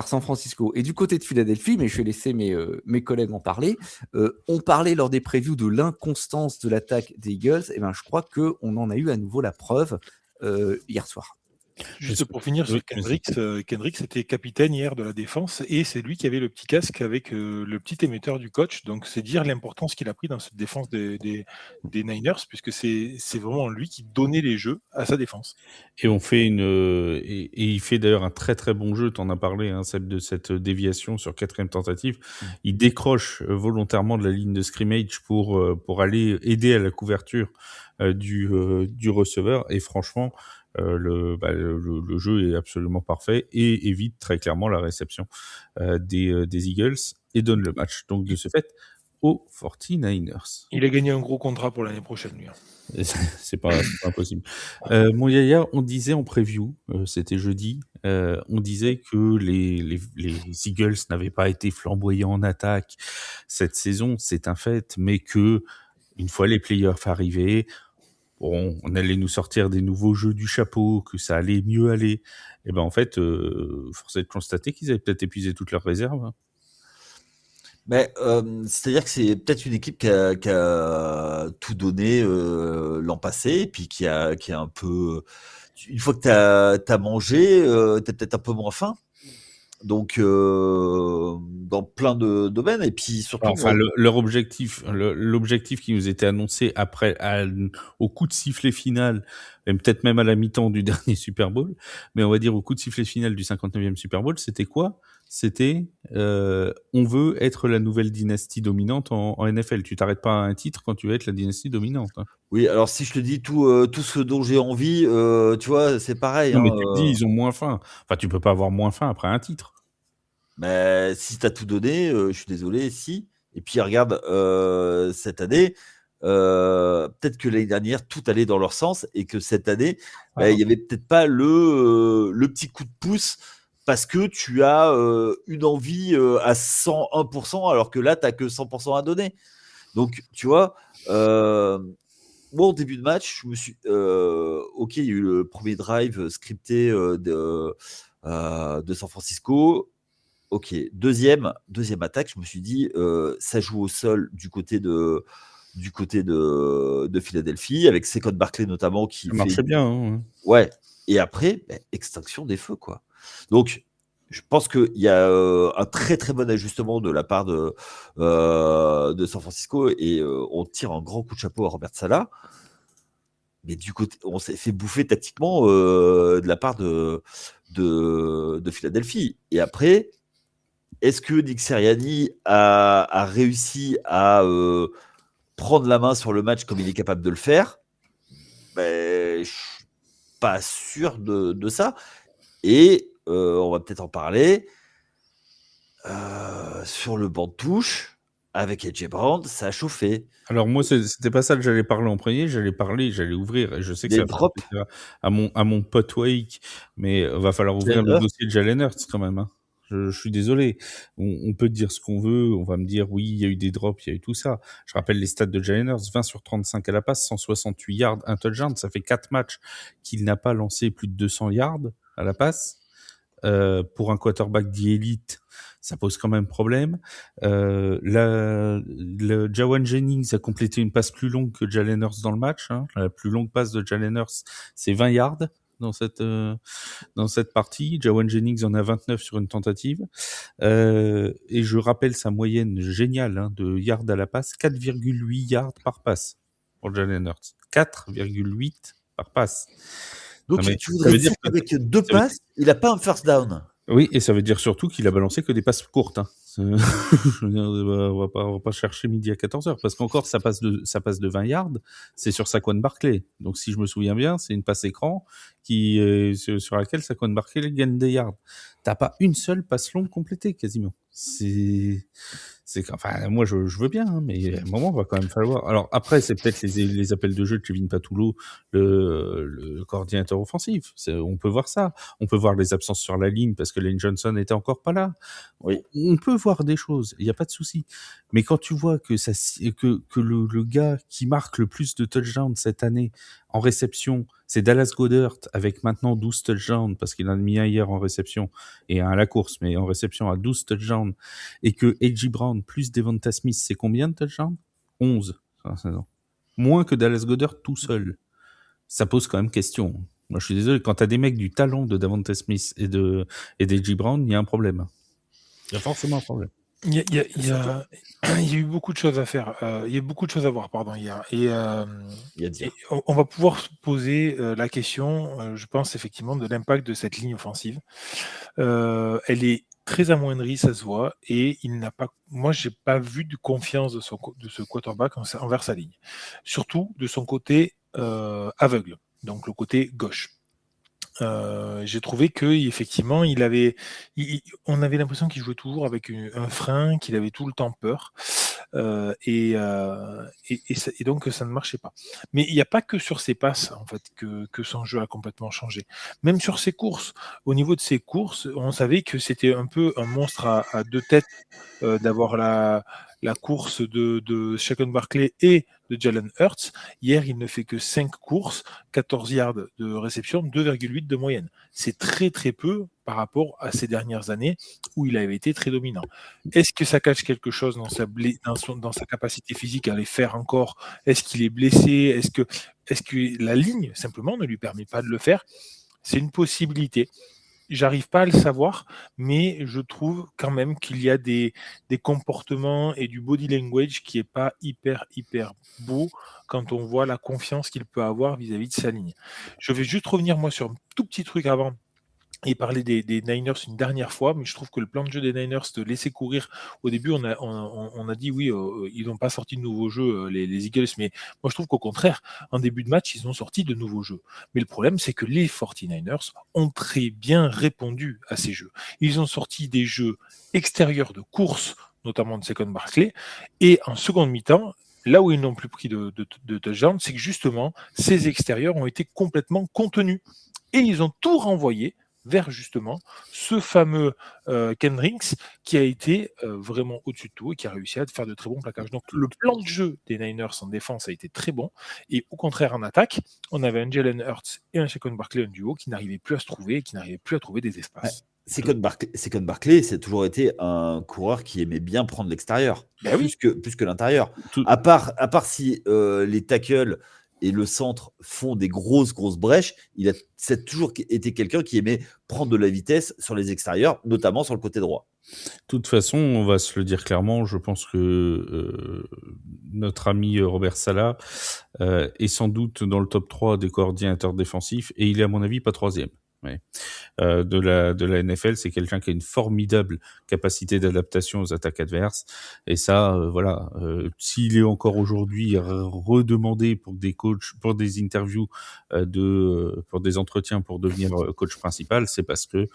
San Francisco. Et du côté de Philadelphie, mais je vais laisser mes collègues en parler, on parlait lors des previews de l'inconstance de l'attaque des Eagles, et je crois qu'on en a eu à nouveau la preuve hier soir. Juste pour finir sur Kendricks était capitaine hier de la défense, et c'est lui qui avait le petit casque avec le petit émetteur du coach, donc c'est dire l'importance qu'il a pris dans cette défense des Niners, puisque c'est vraiment lui qui donnait les jeux à sa défense. Et on fait et il fait d'ailleurs un très très bon jeu, t'en as parlé, de cette déviation sur 4e tentative. Il décroche volontairement de la ligne de scrimmage pour aller aider à la couverture du receveur, et franchement le jeu est absolument parfait et évite très clairement la réception des Eagles et donne le match donc de ce fait aux 49ers. Il a gagné un gros contrat pour l'année prochaine, lui. C'est pas impossible. Mon Yaya, on disait en preview, c'était jeudi, on disait que les Eagles n'avaient pas été flamboyants en attaque cette saison, c'est un fait, mais que une fois les playoffs arrivés, on allait nous sortir des nouveaux jeux du chapeau, que ça allait mieux aller. Et en fait, force est de constater qu'ils avaient peut-être épuisé toutes leurs réserves. Mais c'est-à-dire que c'est peut-être une équipe qui a tout donné l'an passé, et puis qui a un peu... Une fois que t'as mangé, t'as peut-être un peu moins faim. Donc, dans plein de domaines, et puis surtout... Enfin, leur objectif, l'objectif qui nous était annoncé au coup de sifflet final, et peut-être même à la mi-temps du dernier Super Bowl, mais on va dire au coup de sifflet final du 59e Super Bowl, c'était quoi ? c'était on veut être la nouvelle dynastie dominante en NFL. Tu t'arrêtes pas à un titre quand tu veux être la dynastie dominante. Hein. Oui, alors si je te dis tout ce dont j'ai envie, tu vois, c'est pareil. Non, mais Hein, tu te dis, ils ont moins faim. Enfin, tu peux pas avoir moins faim après un titre. mais si tu as tout donné, je suis désolé, si. Et puis regarde, cette année, peut-être que l'année dernière, tout allait dans leur sens et que cette année, il n'y avait peut-être pas le petit coup de pouce parce que tu as une envie à 101% alors que là, tu n'as que 100% à donner. Donc, tu vois, moi, au début de match, je me suis. Ok, il y a eu le premier drive scripté de San Francisco. Ok, deuxième attaque, je me suis dit, ça joue au sol du côté de Philadelphie, avec Saquon Barkley notamment qui Ça marchait bien. Hein. Ouais. Et après, extinction des feux, quoi. Donc, je pense qu'il y a un très très bon ajustement de la part de San Francisco et on tire un grand coup de chapeau à Robert Saleh. Mais du côté, on s'est fait bouffer tactiquement de la part de Philadelphie. Et après, est-ce que Nick Sirianni a réussi à prendre la main sur le match comme il est capable de le faire? Je ne suis pas sûr de ça. Et on va peut-être en parler. Sur le banc de touche, avec AJ Brown, ça a chauffé. Alors moi, c'était pas ça que j'allais parler en premier. J'allais ouvrir. Et je sais que Des ça va drops. faire plaisir à mon pote Wake, mais va falloir ouvrir le dossier de Jalen Hurts quand même. Hein. Je suis désolé. On peut dire ce qu'on veut. On va me dire oui, il y a eu des drops, il y a eu tout ça. Je rappelle les stats de Jalen Hurts, 20 sur 35 à la passe, 168 yards, un touchdown. Ça fait 4 matchs qu'il n'a pas lancé plus de 200 yards à la passe. Pour un quarterback d'élite, ça pose quand même problème. Le Jawan Jennings a complété une passe plus longue que Jalen Hurts dans le match. Hein. La plus longue passe de Jalen Hurts, c'est 20 yards dans cette partie. Jawan Jennings en a 29 sur une tentative. Et je rappelle sa moyenne géniale hein, de yards à la passe, 4,8 yards par passe pour Jalen Hurts. 4,8 par passe. Donc Non, mais tu voudrais dire qu'avec 2 passes, il n'a pas un first down. Oui, et ça veut dire surtout qu'il a balancé que des passes courtes. Hein. Je veux dire, on va pas chercher midi à 14h, parce qu'encore, ça passe de 20 yards, c'est sur Saquon Barkley. Donc, si je me souviens bien, c'est une passe écran sur laquelle Saquon Barkley gagne des yards. T'as pas une seule passe longue complétée, quasiment. Enfin, moi, je veux bien, hein, mais à un moment, il va quand même falloir. Alors, après, c'est peut-être les appels de jeu de Kevin Patullo, le coordinateur offensif. On peut voir ça. On peut voir les absences sur la ligne parce que Lane Johnson n'était encore pas là. Oui. On peut voir des choses. Il n'y a pas de souci. Mais quand tu vois que le gars qui marque le plus de touchdowns cette année en réception, c'est Dallas Goedert avec maintenant 12 touchdowns parce qu'il en a mis un hier en réception et un à la course, mais en réception à 12 touchdowns, et que A.J. Brown plus Devonta Smith, c'est combien de touchdowns? 11. Moins que Dallas Goedert tout seul. Ça pose quand même question. Moi, je suis désolé, quand tu as des mecs du talent de Devonta Smith et d'A.J. Brown, il y a un problème. Il y a forcément un problème. Il y a eu beaucoup de choses à faire. Il y a beaucoup de choses à voir, pardon, hier. Et on va pouvoir se poser la question, je pense effectivement, de l'impact de cette ligne offensive. Elle est très amoindrie, ça se voit, et moi, j'ai pas vu de confiance de ce quarterback envers sa ligne. Surtout de son côté aveugle, donc le côté gauche. J'ai trouvé que effectivement, on avait l'impression qu'il jouait toujours avec un frein, qu'il avait tout le temps peur, et donc ça ne marchait pas. Mais il n'y a pas que sur ses passes en fait que son jeu a complètement changé. Même sur ses courses, au niveau de ses courses, on savait que c'était un peu un monstre à deux têtes d'avoir la course de Saquon Barkley et de Jalen Hurts. Hier, il ne fait que 5 courses, 14 yards de réception, 2,8 de moyenne. C'est très très peu par rapport à ces dernières années où il avait été très dominant. Est-ce que ça cache quelque chose dans sa capacité physique à les faire encore? Est-ce qu'il est blessé? Est-ce que la ligne simplement ne lui permet pas de le faire? C'est une possibilité. J'arrive pas à le savoir, mais je trouve quand même qu'il y a des comportements et du body language qui est pas hyper beau quand on voit la confiance qu'il peut avoir vis-à-vis de sa ligne. Je vais juste revenir moi sur un tout petit truc avant et parler des Niners une dernière fois, mais je trouve que le plan de jeu des Niners de laisser courir, au début, on a dit oui, ils n'ont pas sorti de nouveaux jeux, les Eagles, mais moi je trouve qu'au contraire, en début de match, ils ont sorti de nouveaux jeux. Mais le problème, c'est que les 49ers ont très bien répondu à ces jeux. Ils ont sorti des jeux extérieurs de course, notamment de Saquon Barkley, et en seconde mi-temps, là où ils n'ont plus pris de touchdown, c'est que justement, ces extérieurs ont été complètement contenus. Et ils ont tout renvoyé vers justement ce fameux Kendricks qui a été vraiment au-dessus de tout et qui a réussi à faire de très bons plaquages. Donc le plan de jeu des Niners en défense a été très bon, et au contraire en attaque, on avait un Jalen Hurts et un Saquon Barkley, un duo qui n'arrivait plus à se trouver et qui n'arrivait plus à trouver des espaces. Saquon Barkley, c'est toujours été un coureur qui aimait bien prendre l'extérieur, Ben plus que l'intérieur. Tout- À part si les tackles et le centre font des grosses brèches, c'est toujours été quelqu'un qui aimait prendre de la vitesse sur les extérieurs, notamment sur le côté droit. De toute façon, on va se le dire clairement, je pense que notre ami Robert Saleh est sans doute dans le top 3 des coordinateurs défensifs, et il est à mon avis pas troisième. Ouais. De la NFL, c'est quelqu'un qui a une formidable capacité d'adaptation aux attaques adverses, et ça, voilà, s'il est encore aujourd'hui redemandé pour des coachs, pour des interviews, pour des entretiens pour devenir coach principal, c'est parce que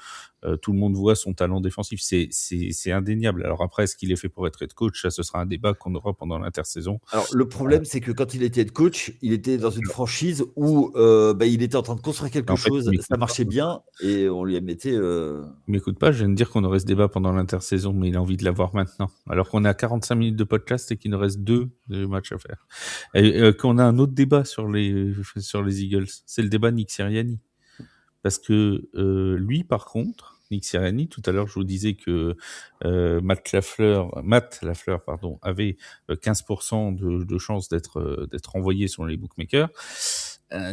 tout le monde voit son talent défensif. C'est indéniable. Alors après, est-ce qu'il est fait pour être head coach? Ça, ce sera un débat qu'on aura pendant l'intersaison. Alors le problème, c'est que quand il était head coach, il était dans une franchise où il était en train de construire quelque En fait, chose, il ça marchait bien, et on lui mettait. Il m'écoute pas, je viens de dire qu'on aurait ce débat pendant l'intersaison, mais il a envie de l'avoir maintenant. Alors qu'on est à 45 minutes de podcast et qu'il nous reste 2 matchs à faire. Et qu'on a un autre débat sur les Eagles. C'est le débat Nick Sirianni. Parce que lui, par contre, Nick Sirianni, tout à l'heure, je vous disais que Matt Lafleur, avait 15% de chances d'être envoyé sur les bookmakers.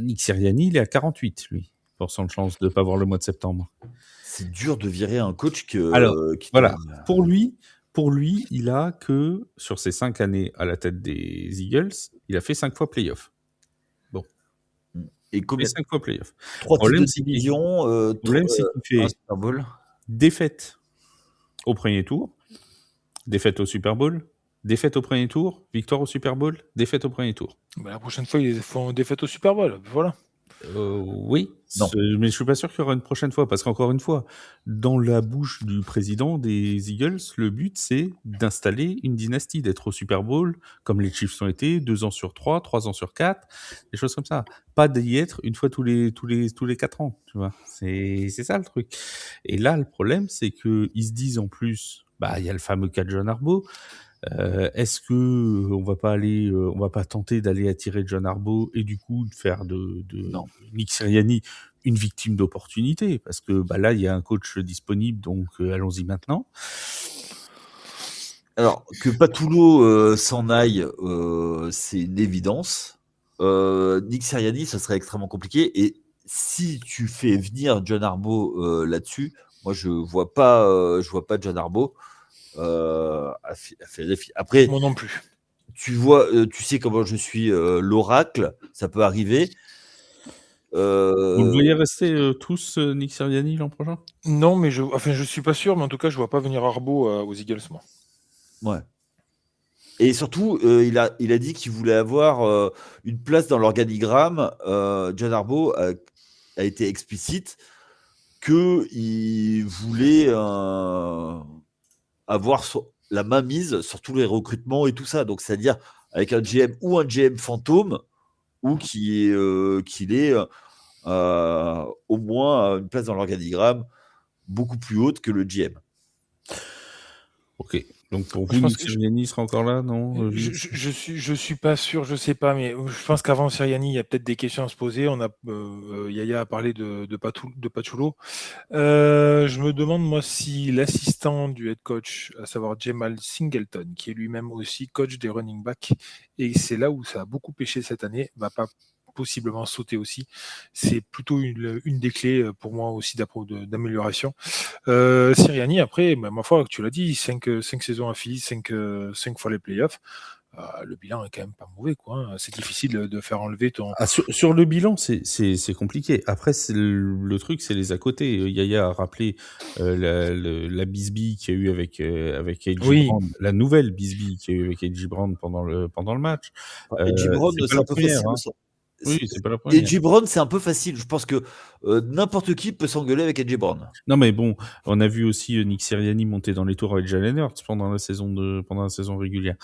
Nick Sirianni, il est à 48, lui, % de chance de ne pas voir le mois de septembre. C'est dur de virer un coach qui Voilà. Pour lui, il a que, sur ses 5 années à la tête des Eagles, il a fait 5 fois playoff. Bon. Et Il combien? fait 5 fois playoff. 3 titres de Problème, c'est qu'il- division, Le problème, c'est qu'il un fait Super Bowl. défaite au premier tour, défaite au Super Bowl, défaite au premier tour, victoire au Super Bowl, défaite au premier tour. Ben, la prochaine fois, ils font défaite au Super Bowl. Voilà. Oui, Non. mais je suis pas sûr qu'il y aura une prochaine fois, parce qu'encore une fois, dans la bouche du président des Eagles, le but c'est d'installer une dynastie, d'être au Super Bowl, comme les Chiefs ont été, 2 ans sur 3, 3 ans sur 4, des choses comme ça. Pas d'y être une fois tous les 4 ans, tu vois. C'est ça le truc. Et là, le problème, c'est que ils se disent en plus, il y a le fameux cas de John Harbaugh. Est-ce que on va pas tenter d'aller attirer John Harbaugh et du coup de faire de Non. Nick Sirianni une victime d'opportunité, parce que là il y a un coach disponible, donc allons-y maintenant. Alors que Patullo s'en aille, c'est une évidence. Nick Sirianni, ça serait extrêmement compliqué. Et si tu fais venir John Harbaugh là-dessus, moi je vois pas John Harbaugh à Philadelphie. Après, Moi non plus. tu vois, tu sais comment je suis l'oracle, ça peut arriver. Vous le voyez rester tous Nick Sirianni l'an prochain? Non, mais je suis pas sûr, mais en tout cas, je vois pas venir Harbaugh aux Eagles, moi. Ouais. Et surtout, il a dit qu'il voulait avoir une place dans l'organigramme. John Harbaugh a été explicite qu'il voulait avoir la main mise sur tous les recrutements et tout ça. Donc, c'est-à-dire avec un GM ou un GM fantôme, ou qu'il ait au moins une place dans l'organigramme beaucoup plus haute que le GM. Ok. Donc pour Je vous, pense Nick que Sirianni sera encore là, non? je suis pas sûr, je sais pas, mais je pense qu'avant Sirianni, il y a peut-être des questions à se poser. On a Yaya a parlé de Patullo. Je me demande moi si l'assistant du head coach, à savoir Jamal Singleton, qui est lui-même aussi coach des running backs, et c'est là où ça a beaucoup pêché cette année, va pas possiblement sauter aussi. C'est plutôt une des clés pour moi aussi d'amélioration. Sirianni, après, ma foi, tu l'as dit, 5 saisons à Philly, 5 fois les playoffs. le bilan est quand même pas mauvais, quoi. Hein. C'est difficile de faire enlever ton. Ah, sur le bilan, c'est compliqué. Après, le truc, c'est les à côté. Yaya a rappelé la bisbille qu'il y a eu avec AJ Oui. Brown, la nouvelle bisbille qu'il y a eu avec AJ Brown pendant le match. Edgy Brown, c'est pas c'est la un peu première, facile. hein. Oui, c'est pas la Et première. Edgy Brown, c'est un peu facile. Je pense que n'importe qui peut s'engueuler avec Edgy Brown. Non, mais bon, on a vu aussi Nick Sirianni monter dans les tours avec Jalen Hurts pendant la saison régulière.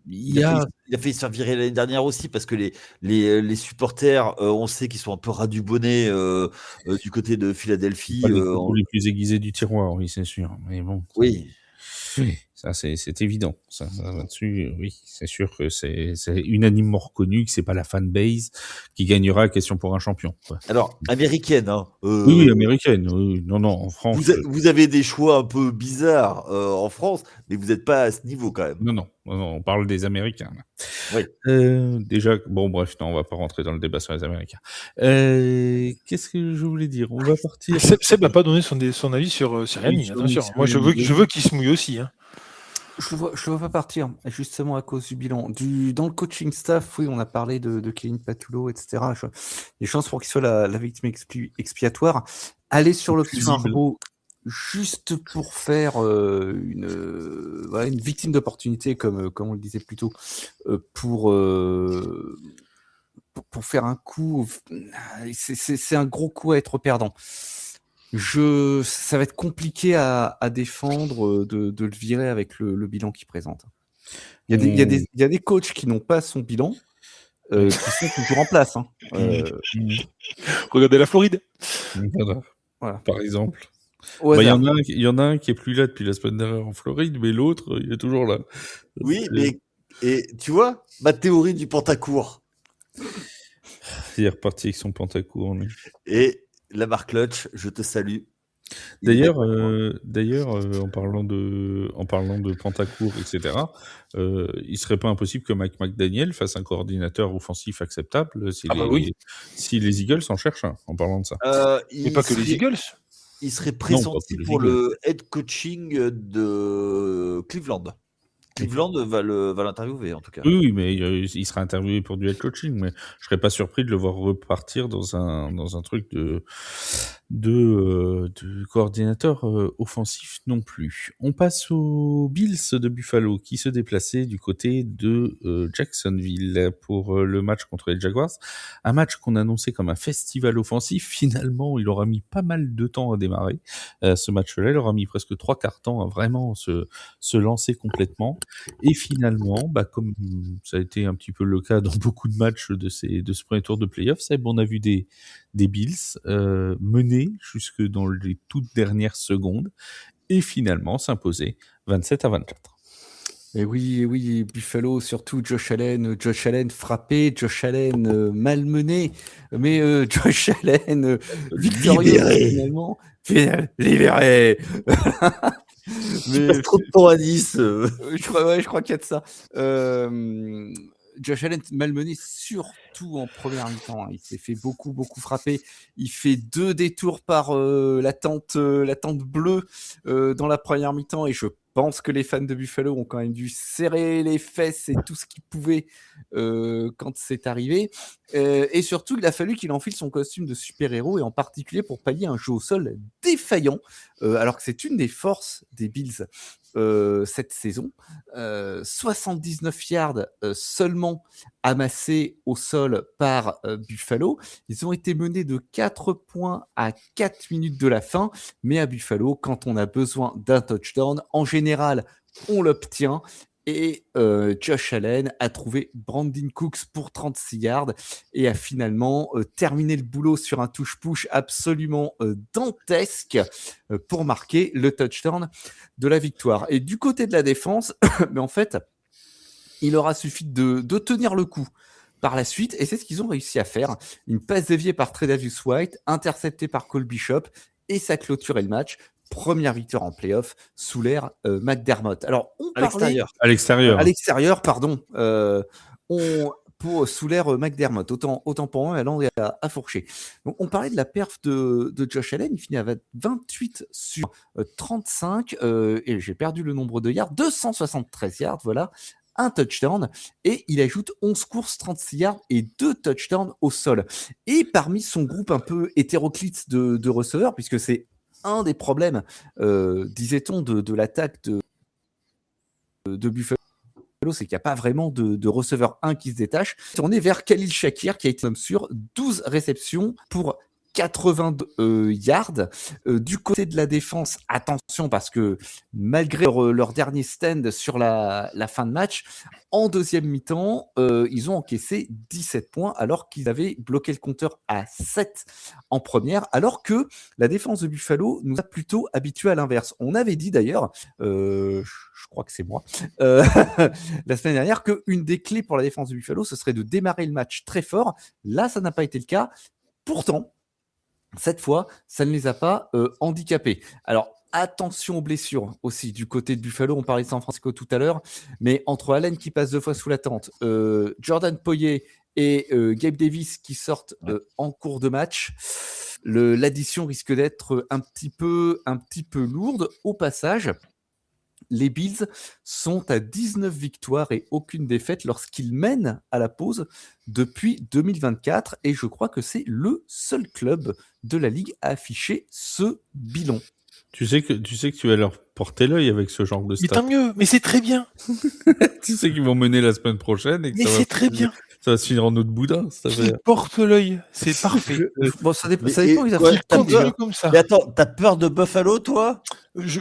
Il a failli se faire virer l'année dernière aussi parce que les supporters, on sait qu'ils sont un peu ras du bonnet du côté de Philadelphie. Pas les couteaux les plus aiguisés du tiroir, oui, c'est sûr. Mais bon. Oui. Oui, ça c'est évident. Ça là-dessus, oui, c'est sûr que c'est unanimement reconnu que c'est pas la fanbase qui gagnera la question pour un champion. Quoi. Alors, américaine, hein. Oui, américaine. Oui. Non, en France. Vous avez des choix un peu bizarres en France, mais vous n'êtes pas à ce niveau quand même. Non, on parle des Américains. Là. Oui. Déjà, bon, bref, non, on va pas rentrer dans le débat sur les Américains. Qu'est-ce que je voulais dire? On va partir. Seb n'a pas donné son avis sur Sirianni, attention. Moi, je veux qu'il se mouille aussi. Hein. Je le vois pas partir, justement à cause du bilan. Dans le coaching staff, oui, on a parlé de Kevin Patullo, etc. Les chances pour qu'il soit la victime expiatoire. Aller sur l'option Arbo juste pour faire une victime d'opportunité, comme on le disait plus tôt, pour faire un coup, c'est un gros coup à être perdant. Ça va être compliqué à défendre de le virer avec le bilan qu'il présente. Il y a des coachs qui n'ont pas son bilan, qui sont toujours en place. Hein. Regardez la Floride. Voilà. Par exemple. Il y en a un qui est plus là depuis la semaine dernière en Floride, mais l'autre, il est toujours là. Oui, mais et tu vois, ma théorie du Pentacourt. Il est reparti avec son Pentacourt. Et Lamar Clutch, je te salue. D'ailleurs, en parlant de Pentacourt, etc., il serait pas impossible que Mike McDaniel fasse un coordinateur offensif acceptable si les Eagles en cherchent un, en parlant de ça. Mais pas que les Eagles. Il serait pressenti pour le head coaching de Cleveland. Cleveland va l'interviewer en tout cas. Oui, mais il sera interviewé pour du head coaching, mais je serais pas surpris de le voir repartir dans un truc de coordinateur offensif non plus. On passe aux Bills de Buffalo qui se déplaçaient du côté de Jacksonville pour le match contre les Jaguars. Un match qu'on annonçait comme un festival offensif. Finalement, il aura mis pas mal de temps à démarrer. Ce match-là, il aura mis presque 3/4 temps à vraiment se lancer complètement. Et finalement, comme ça a été un petit peu le cas dans beaucoup de matchs de ce premier tour de playoffs, on a vu des Bills mener jusque dans les toutes dernières secondes et finalement s'imposer 27-24. Et oui, Buffalo, surtout Josh Allen frappé, Josh Allen malmené, mais Josh Allen victorieux finalement, libéré. Mais passe trop de temps à 10. Je crois qu'il y a de ça. Josh Allen malmené surtout en première mi-temps. Hein. Il s'est fait beaucoup frapper. Il fait 2 détours par la tente bleue dans la première mi-temps et je pense que les fans de Buffalo ont quand même dû serrer les fesses et tout ce qu'ils pouvaient quand c'est arrivé. Et surtout, il a fallu qu'il enfile son costume de super-héros et en particulier pour pallier un jeu au sol défaillant, alors que c'est une des forces des Bills cette saison. 79 yards seulement amassés au sol par Buffalo. Ils ont été menés de 4 points à 4 minutes de la fin, mais à Buffalo, quand on a besoin d'un touchdown, en général, on l'obtient. Et Josh Allen a trouvé Brandon Cooks pour 36 yards et a finalement terminé le boulot sur un touche-push absolument dantesque pour marquer le touchdown de la victoire. Et du côté de la défense, mais en fait, il aura suffi de tenir le coup par la suite, et c'est ce qu'ils ont réussi à faire. Une passe déviée par Tre'Davious White, interceptée par Cole Bishop, et ça clôturait le match. Première victoire en playoff sous l'ère McDermott. Alors, à l'extérieur, pardon. Sous l'ère McDermott, autant pour moi, la langue à fourcher. Donc, on parlait de la perf de Josh Allen, il finit à 28 sur 35, et j'ai perdu le nombre de yards, 273 yards, voilà, un touchdown et il ajoute 11 courses, 36 yards et 2 touchdowns au sol. Et parmi son groupe un peu hétéroclite de receveurs, puisque c'est un des problèmes, disait-on, de l'attaque de Buffalo, c'est qu'il n'y a pas vraiment de receveur 1 qui se détache. Tourné vers Khalil Shakir qui a été sur 12 réceptions pour 82 yards. Du côté de la défense, attention parce que malgré leur dernier stand sur la fin de match, en deuxième mi-temps, ils ont encaissé 17 points alors qu'ils avaient bloqué le compteur à 7 en première, alors que la défense de Buffalo nous a plutôt habitués à l'inverse. On avait dit d'ailleurs, je crois que c'est moi, la semaine dernière, qu'une des clés pour la défense de Buffalo, ce serait de démarrer le match très fort. Là, ça n'a pas été le cas. Pourtant, cette fois, ça ne les a pas handicapés. Alors, attention aux blessures aussi du côté de Buffalo. On parlait de San Francisco tout à l'heure, mais entre Allen qui passe 2 fois sous la tente, Jordan Poyer et Gabe Davis qui sortent en cours de match, l'addition risque d'être un petit peu lourde. Au passage, les Bills sont à 19 victoires et aucune défaite lorsqu'ils mènent à la pause depuis 2024 et je crois que c'est le seul club de la ligue à afficher ce bilan. Tu sais que tu vas leur porter l'œil avec ce genre de Mais stats. tant mieux, mais c'est très bien. Tu sais qu'ils vont mener la semaine prochaine et que Mais c'est très bien. Ça va se finir en autre boudin. Ça va... Qui porte l'œil, c'est parfait. Bon, ça dépend. Il continue comme ça. Mais attends, t'as peur de Buffalo, toi? Je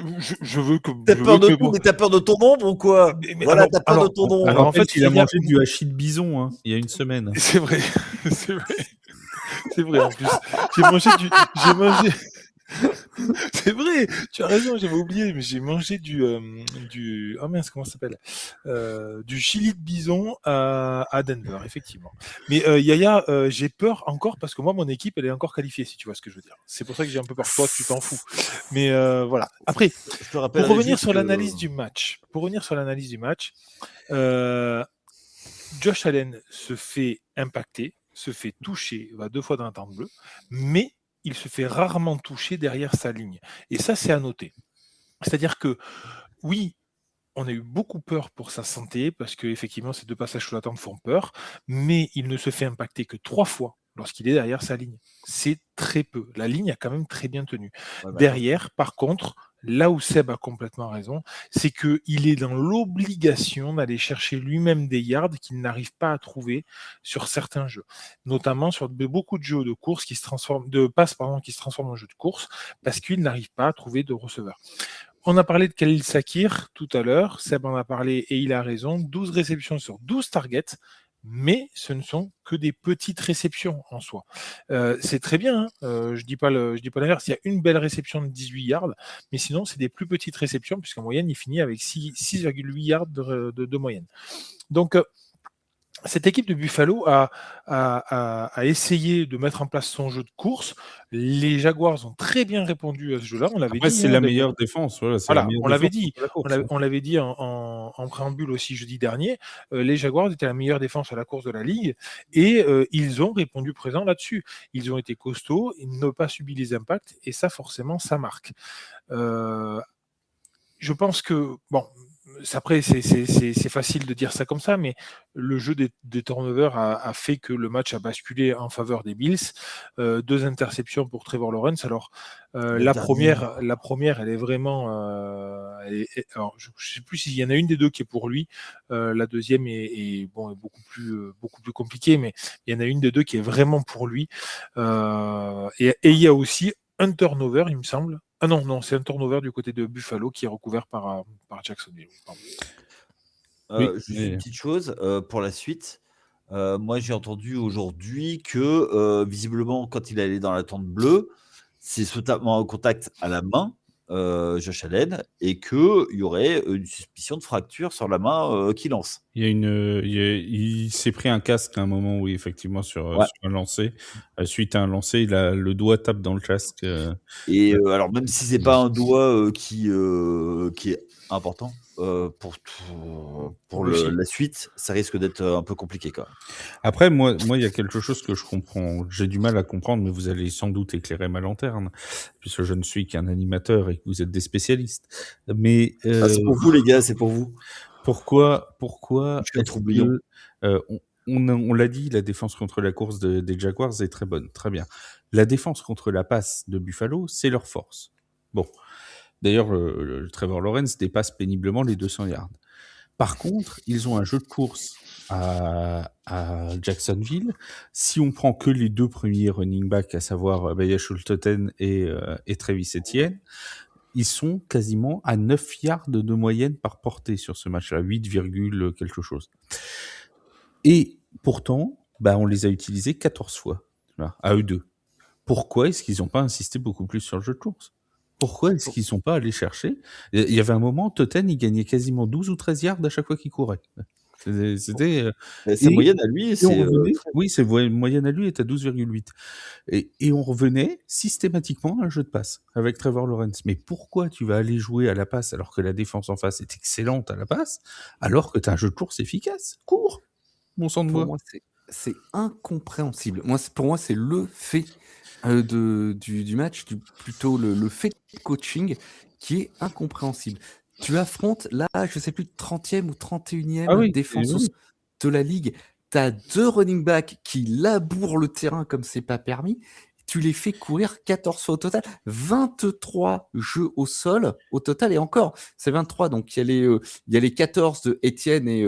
veux que. T'as peur de tout, mais t'as peur de ton ombre ou quoi? Mais voilà, alors, t'as peur de ton ombre. Alors, en fait, il a mangé du hachis de bison il y a une semaine. C'est vrai, c'est vrai. C'est vrai, en plus. J'ai mangé. C'est vrai, tu as raison, j'avais oublié, mais j'ai mangé du oh mince, comment ça s'appelle, du chili de bison à Denver, effectivement. Mais Yaya, j'ai peur encore parce que moi mon équipe elle est encore qualifiée, si tu vois ce que je veux dire. C'est pour ça que j'ai un peu peur. Toi tu t'en fous. Mais voilà. Après, pour revenir sur l'analyse du match, Josh Allen se fait impacter, se fait toucher, va 2 fois dans la tente bleue, mais il se fait rarement toucher derrière sa ligne. Et ça, c'est à noter. C'est-à-dire que, oui, on a eu beaucoup peur pour sa santé, parce qu'effectivement, ces 2 passages sous la tente font peur, mais il ne se fait impacter que 3 fois lorsqu'il est derrière sa ligne. C'est très peu. La ligne a quand même très bien tenu. Derrière, par contre, là où Seb a complètement raison, c'est qu'il est dans l'obligation d'aller chercher lui-même des yards qu'il n'arrive pas à trouver sur certains jeux, notamment sur beaucoup de jeux de course qui se transforment, de passes qui se transforment en jeux de course, parce qu'il n'arrive pas à trouver de receveur. On a parlé de Khalil Shakir tout à l'heure, Seb en a parlé et il a raison, 12 réceptions sur 12 targets, mais ce ne sont que des petites réceptions en soi. C'est très bien, je dis pas l'inverse, il y a une belle réception de 18 yards, mais sinon c'est des plus petites réceptions, puisqu'en moyenne il finit avec 6,8 yards de moyenne. Donc cette équipe de Buffalo a essayé de mettre en place son jeu de course. Les Jaguars ont très bien répondu à ce jeu-là. On l'avait dit. C'est la meilleure défense. Voilà, on l'avait dit. On l'avait dit en préambule aussi jeudi dernier. Les Jaguars étaient la meilleure défense à la course de la ligue et ils ont répondu présent là-dessus. Ils ont été costauds, ils n'ont pas subi les impacts et ça forcément ça marque. Je pense que après, c'est facile de dire ça comme ça, mais le jeu des turnovers a fait que le match a basculé en faveur des Bills. 2 interceptions pour Trevor Lawrence. Alors, la première, elle est vraiment... alors, je ne sais plus s'il y en a une des 2 qui est pour lui. La deuxième est beaucoup plus compliquée, mais il y en a une des 2 qui est vraiment pour lui. Et il y a aussi un turnover, il me semble. Ah non, c'est un turnover du côté de Buffalo qui est recouvert par Jacksonville. Juste une petite chose pour la suite. Moi, j'ai entendu aujourd'hui que visiblement, quand il allait dans la tente bleue, c'est totalement en contact à la main, Josh Allen, et qu'il y aurait une suspicion de fracture sur la main qu'il lance. Il s'est pris un casque à un moment, oui, effectivement, sur un lancer. Suite à un lancer, le doigt tape dans le casque. Et alors, même si c'est pas un doigt qui est important pour la suite, ça risque d'être un peu compliqué quand même. Après, moi, il y a quelque chose que je comprends. J'ai du mal à comprendre, mais vous allez sans doute éclairer ma lanterne, puisque je ne suis qu'un animateur et que vous êtes des spécialistes. Mais c'est pour vous, les gars, c'est pour vous. Pourquoi Je suis un est-ce troublion. que on l'a dit, la défense contre la course des Jaguars est très bonne, très bien. La défense contre la passe de Buffalo, c'est leur force. Bon, d'ailleurs, le Trevor Lawrence dépasse péniblement les 200 yards. Par contre, ils ont un jeu de course à Jacksonville. Si on prend que les 2 premiers running backs, à savoir Bayard Schultoten et Travis Etienne, ils sont quasiment à 9 yards de moyenne par portée sur ce match-là, 8, quelque chose. Et pourtant, on les a utilisés 14 fois, voilà, à eux deux. Pourquoi est-ce qu'ils n'ont pas insisté beaucoup plus sur le jeu de course? Pourquoi est-ce qu'ils ne sont pas allés chercher? Il y avait un moment, Totten, il gagnait quasiment 12 ou 13 yards à chaque fois qu'il courait. C'était, Sa moyenne à lui, et on c'est revenait, oui, sa moyenne à lui est à 12,8. Et on revenait systématiquement à un jeu de passe avec Trevor Lawrence. Mais pourquoi tu vas aller jouer à la passe alors que la défense en face est excellente à la passe, alors que tu as un jeu de course efficace? Cours, mon sang de Pour bois. moi, c'est incompréhensible. Pour moi, c'est le fait du match, plutôt le fait de coaching qui est incompréhensible. Tu affrontes là, je sais plus, 30e ou 31e Ah oui, défense oui. de la ligue. Tu as 2 running backs qui labourent le terrain comme c'est pas permis. Tu les fais courir 14 fois au total. 23 jeux au sol au total. Et encore, c'est 23. Donc, il y a les 14 de Etienne et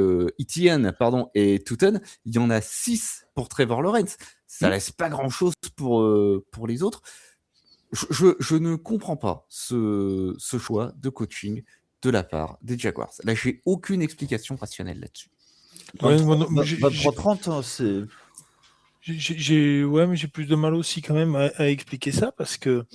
Tutten. Il y en a 6 pour Trevor Lawrence. Ça laisse pas grand-chose pour les autres. Je ne comprends pas ce choix de coaching de la part des Jaguars. Là, j'ai aucune explication rationnelle là-dessus. Ouais, moi, 23-30, hein, c'est. Mais j'ai plus de mal aussi quand même à expliquer ça parce que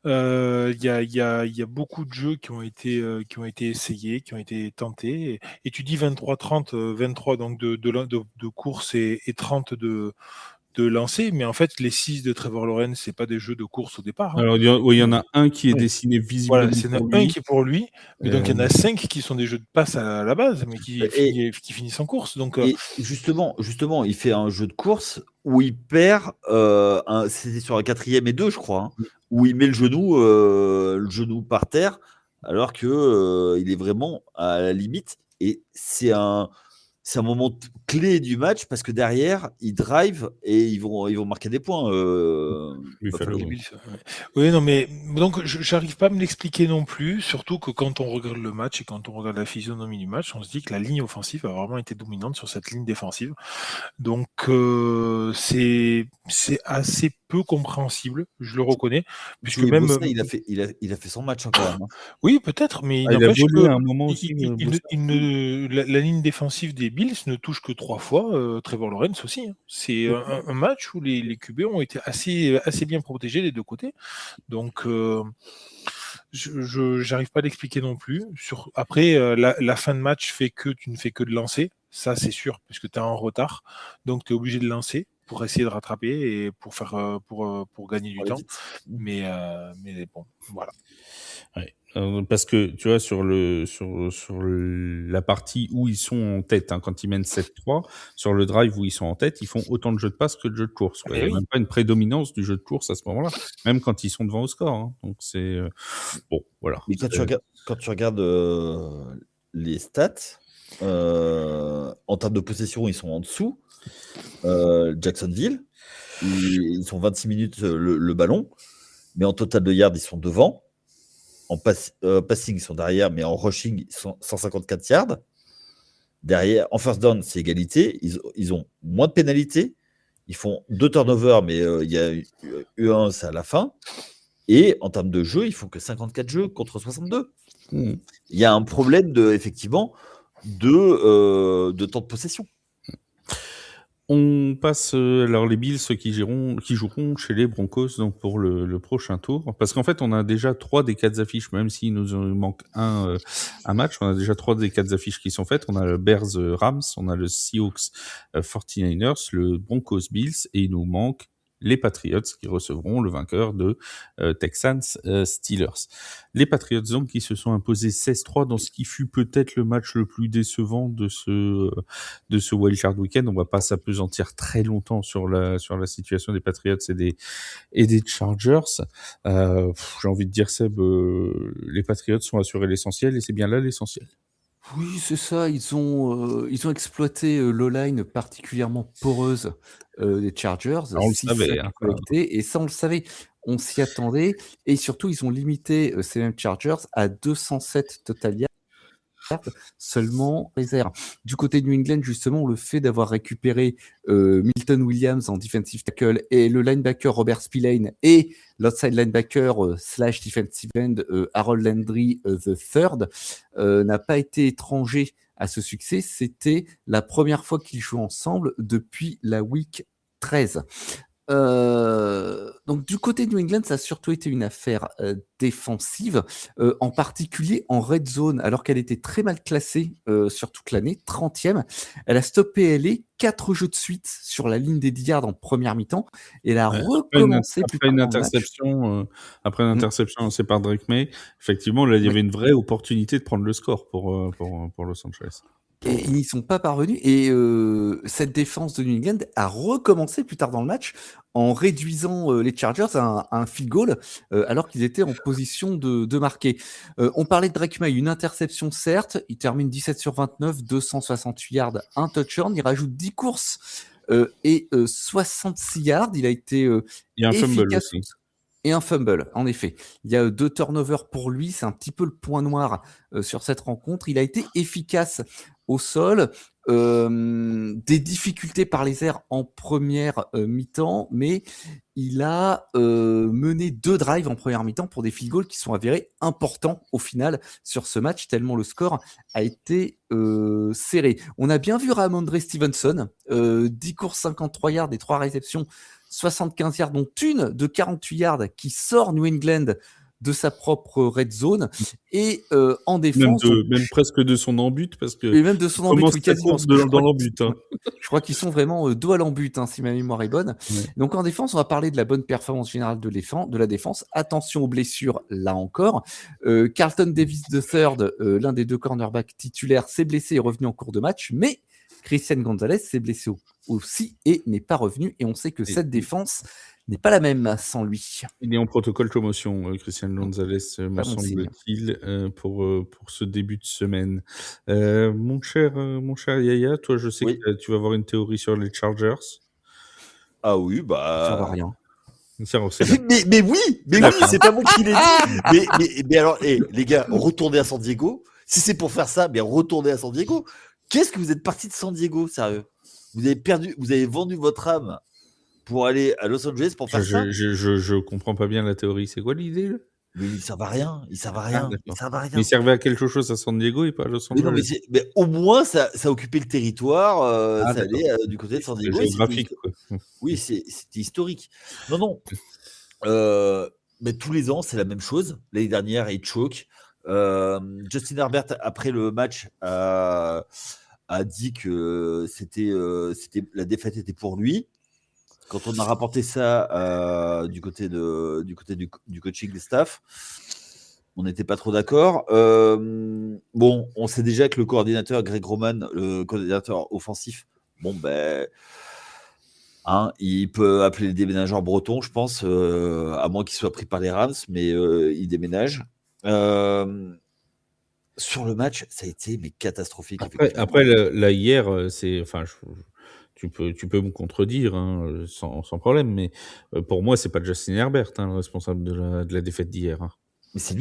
il y a beaucoup de jeux qui ont été essayés, qui ont été tentés. Et tu dis 23-30, 23 donc de course et 30 de lancer, mais en fait, les 6 de Trevor Lawrence, c'est pas des jeux de course au départ. Hein. Alors, il y en a un qui est dessiné visiblement Voilà, c'est pour un lui. qui est pour lui, mais donc il y en a 5 qui sont des jeux de passe à la base, mais qui finissent en course. Donc, Et justement, il fait un jeu de course où il perd, c'était sur la 4e et 2, je crois, hein, où il met le genou par terre, alors que il est vraiment à la limite. Et c'est un moment clé du match parce que derrière, ils drive et ils vont marquer des points. Buffalo, les oui. Bills, ouais. Oui, non, mais donc j'arrive pas à me l'expliquer non plus, surtout que quand on regarde le match et quand on regarde la physionomie du match, on se dit que la ligne offensive a vraiment été dominante sur cette ligne défensive. Donc c'est assez peu compréhensible, je le reconnais, puisque Joey même Bosa, il a fait son match quand même. Hein. oui, peut-être, mais il Il a n'empêche volé que à un moment aussi. la ligne défensive des Bills ne touche que 3 fois Trevor Lawrence aussi. Hein. C'est un match où les QB ont été assez bien protégés des deux côtés. Donc, je n'arrive pas à l'expliquer non plus. Après, la fin de match fait que tu ne fais que de lancer. Ça, c'est sûr, puisque tu es en retard. Donc, tu es obligé de lancer pour essayer de rattraper et pour gagner du temps. Mais bon, voilà. Ouais. Parce que tu vois sur la partie où ils sont en tête, hein, quand ils mènent 7-3, sur le drive où ils sont en tête, ils font autant de jeux de passe que de jeux de course. Quoi. Il n'y a même pas une prédominance du jeu de course à ce moment-là, même quand ils sont devant au score. Hein. Donc c'est bon, voilà. Mais quand tu regardes les stats, en termes de possession, ils sont en dessous. Jacksonville, ils sont 26 minutes le ballon, mais en total de yards, ils sont devant. En passing, ils sont derrière, mais en rushing, ils sont 154 yards. Derrière, en first down, c'est égalité. Ils ont moins de pénalités. Ils font 2 turnovers, mais il y a eu un, c'est à la fin. Et en termes de jeu, ils font que 54 jeux contre 62. Il y a un problème effectivement de temps de possession. On passe alors les Bills qui joueront chez les Broncos donc pour le prochain tour, parce qu'en fait on a déjà 3 des 4 affiches, même s'il nous manque un match, on a déjà 3 des 4 affiches qui sont faites. On a le Bears Rams, on a le Seahawks 49ers, le Broncos Bills, et il nous manque les Patriots qui recevront le vainqueur de Texans Steelers. Les Patriots donc qui se sont imposés 16-3 dans ce qui fut peut-être le match le plus décevant de ce wildcard week-end. On va pas s'apesantir très longtemps sur la situation des Patriots et des Chargers. J'ai envie de dire Seb, les Patriots sont assurés l'essentiel et c'est bien là l'essentiel. Oui, c'est ça. Ils ont exploité l'O-line particulièrement poreuse des Chargers, Alors, on le 6 savait, sacs hein, ça. collectés, et ça, on le savait. On s'y attendait. Et surtout, ils ont limité ces mêmes Chargers à 207 total yards seulement les airs. Du côté de New England, justement, le fait d'avoir récupéré Milton Williams en defensive tackle et le linebacker Robert Spillane et l'outside linebacker slash defensive end Harold Landry the third n'a pas été étranger à ce succès. C'était la première fois qu'ils jouent ensemble depuis la week 13. Donc du côté de New England, ça a surtout été une affaire défensive, en particulier en red zone, alors qu'elle était très mal classée sur toute l'année, 30e. Elle a stoppé LA 4 jeux de suite sur la ligne des 10 yards en première mi-temps, et elle a recommencé plus Après tard une dans le match. interception, lancée par Drake May, effectivement, là, il y avait une vraie opportunité de prendre le score pour Los Angeles. Et ils n'y sont pas parvenus. Et cette défense de New England a recommencé plus tard dans le match en réduisant les Chargers à un field goal alors qu'ils étaient en position de marquer. On parlait de Drake May, une interception certes. Il termine 17 sur 29, 268 yards, un touchdown. Il rajoute 10 courses et 66 yards. Il a été Il y a un fumble efficace. aussi. Et un fumble, en effet. Il y a 2 turnovers pour lui. C'est un petit peu le point noir sur cette rencontre. Il a été efficace au sol. Des difficultés par les airs en première mi-temps, mais il a mené 2 drives en première mi-temps pour des field goals qui sont avérés importants au final sur ce match, tellement le score a été serré. On a bien vu Ramondre Stevenson, 10 courses, 53 yards et 3 réceptions, 75 yards, dont une de 48 yards qui sort New England de sa propre red zone. Et en défense... Même presque de son embut, parce que et même de son embut, oui, quasiment. dans l'embut. Hein. Je crois qu'ils sont vraiment dos à l'embut, hein, si ma mémoire est bonne. Ouais. Donc en défense, on va parler de la bonne performance générale de la défense. Attention aux blessures, là encore. Carlton Davis III, l'un des 2 cornerbacks titulaires, s'est blessé et est revenu en cours de match, mais Christian Gonzalez s'est blessé aussi et n'est pas revenu. Et on sait que cette défense n'est pas la même sans lui. Il est en protocole commotion, Christian Gonzalez, me semble-t-il, pour ce début de semaine. Mon cher Yaya, toi, je sais que tu vas avoir une théorie sur les Chargers. Ah oui, bah... Ça va rien. mais oui, c'est pas moi qui l'ai dit. Mais alors, les gars, retournez à San Diego. Si c'est pour faire ça, retournez à San Diego. Qu'est-ce que vous êtes parti de San Diego, sérieux? Vous avez vendu votre âme pour aller à Los Angeles pour faire ça? Je comprends pas bien la théorie. C'est quoi l'idée là? Mais il servent à rien. Mais il servait à quelque chose à San Diego et pas à Los Mais Angeles. non, mais au moins, ça occupait le territoire. Ça allait du côté de San Diego. Géographique, quoi. Oui, c'était historique. Non. Mais tous les ans, c'est la même chose. L'année dernière, il choke. Justin Herbert, après le match, a dit que la défaite était pour lui. Quand on a rapporté ça du côté du coaching des staff, on n'était pas trop d'accord. Bon, on sait déjà que le coordinateur Greg Roman, le coordinateur offensif, il peut appeler les déménageurs bretons, je pense, à moins qu'il soit pris par les Rams, mais il déménage. Sur le match, ça a été catastrophique. Après là, hier, tu peux me contredire hein, sans problème, mais pour moi, c'est pas Justin Herbert, hein, le responsable de la défaite d'hier. Hein. Mais c'est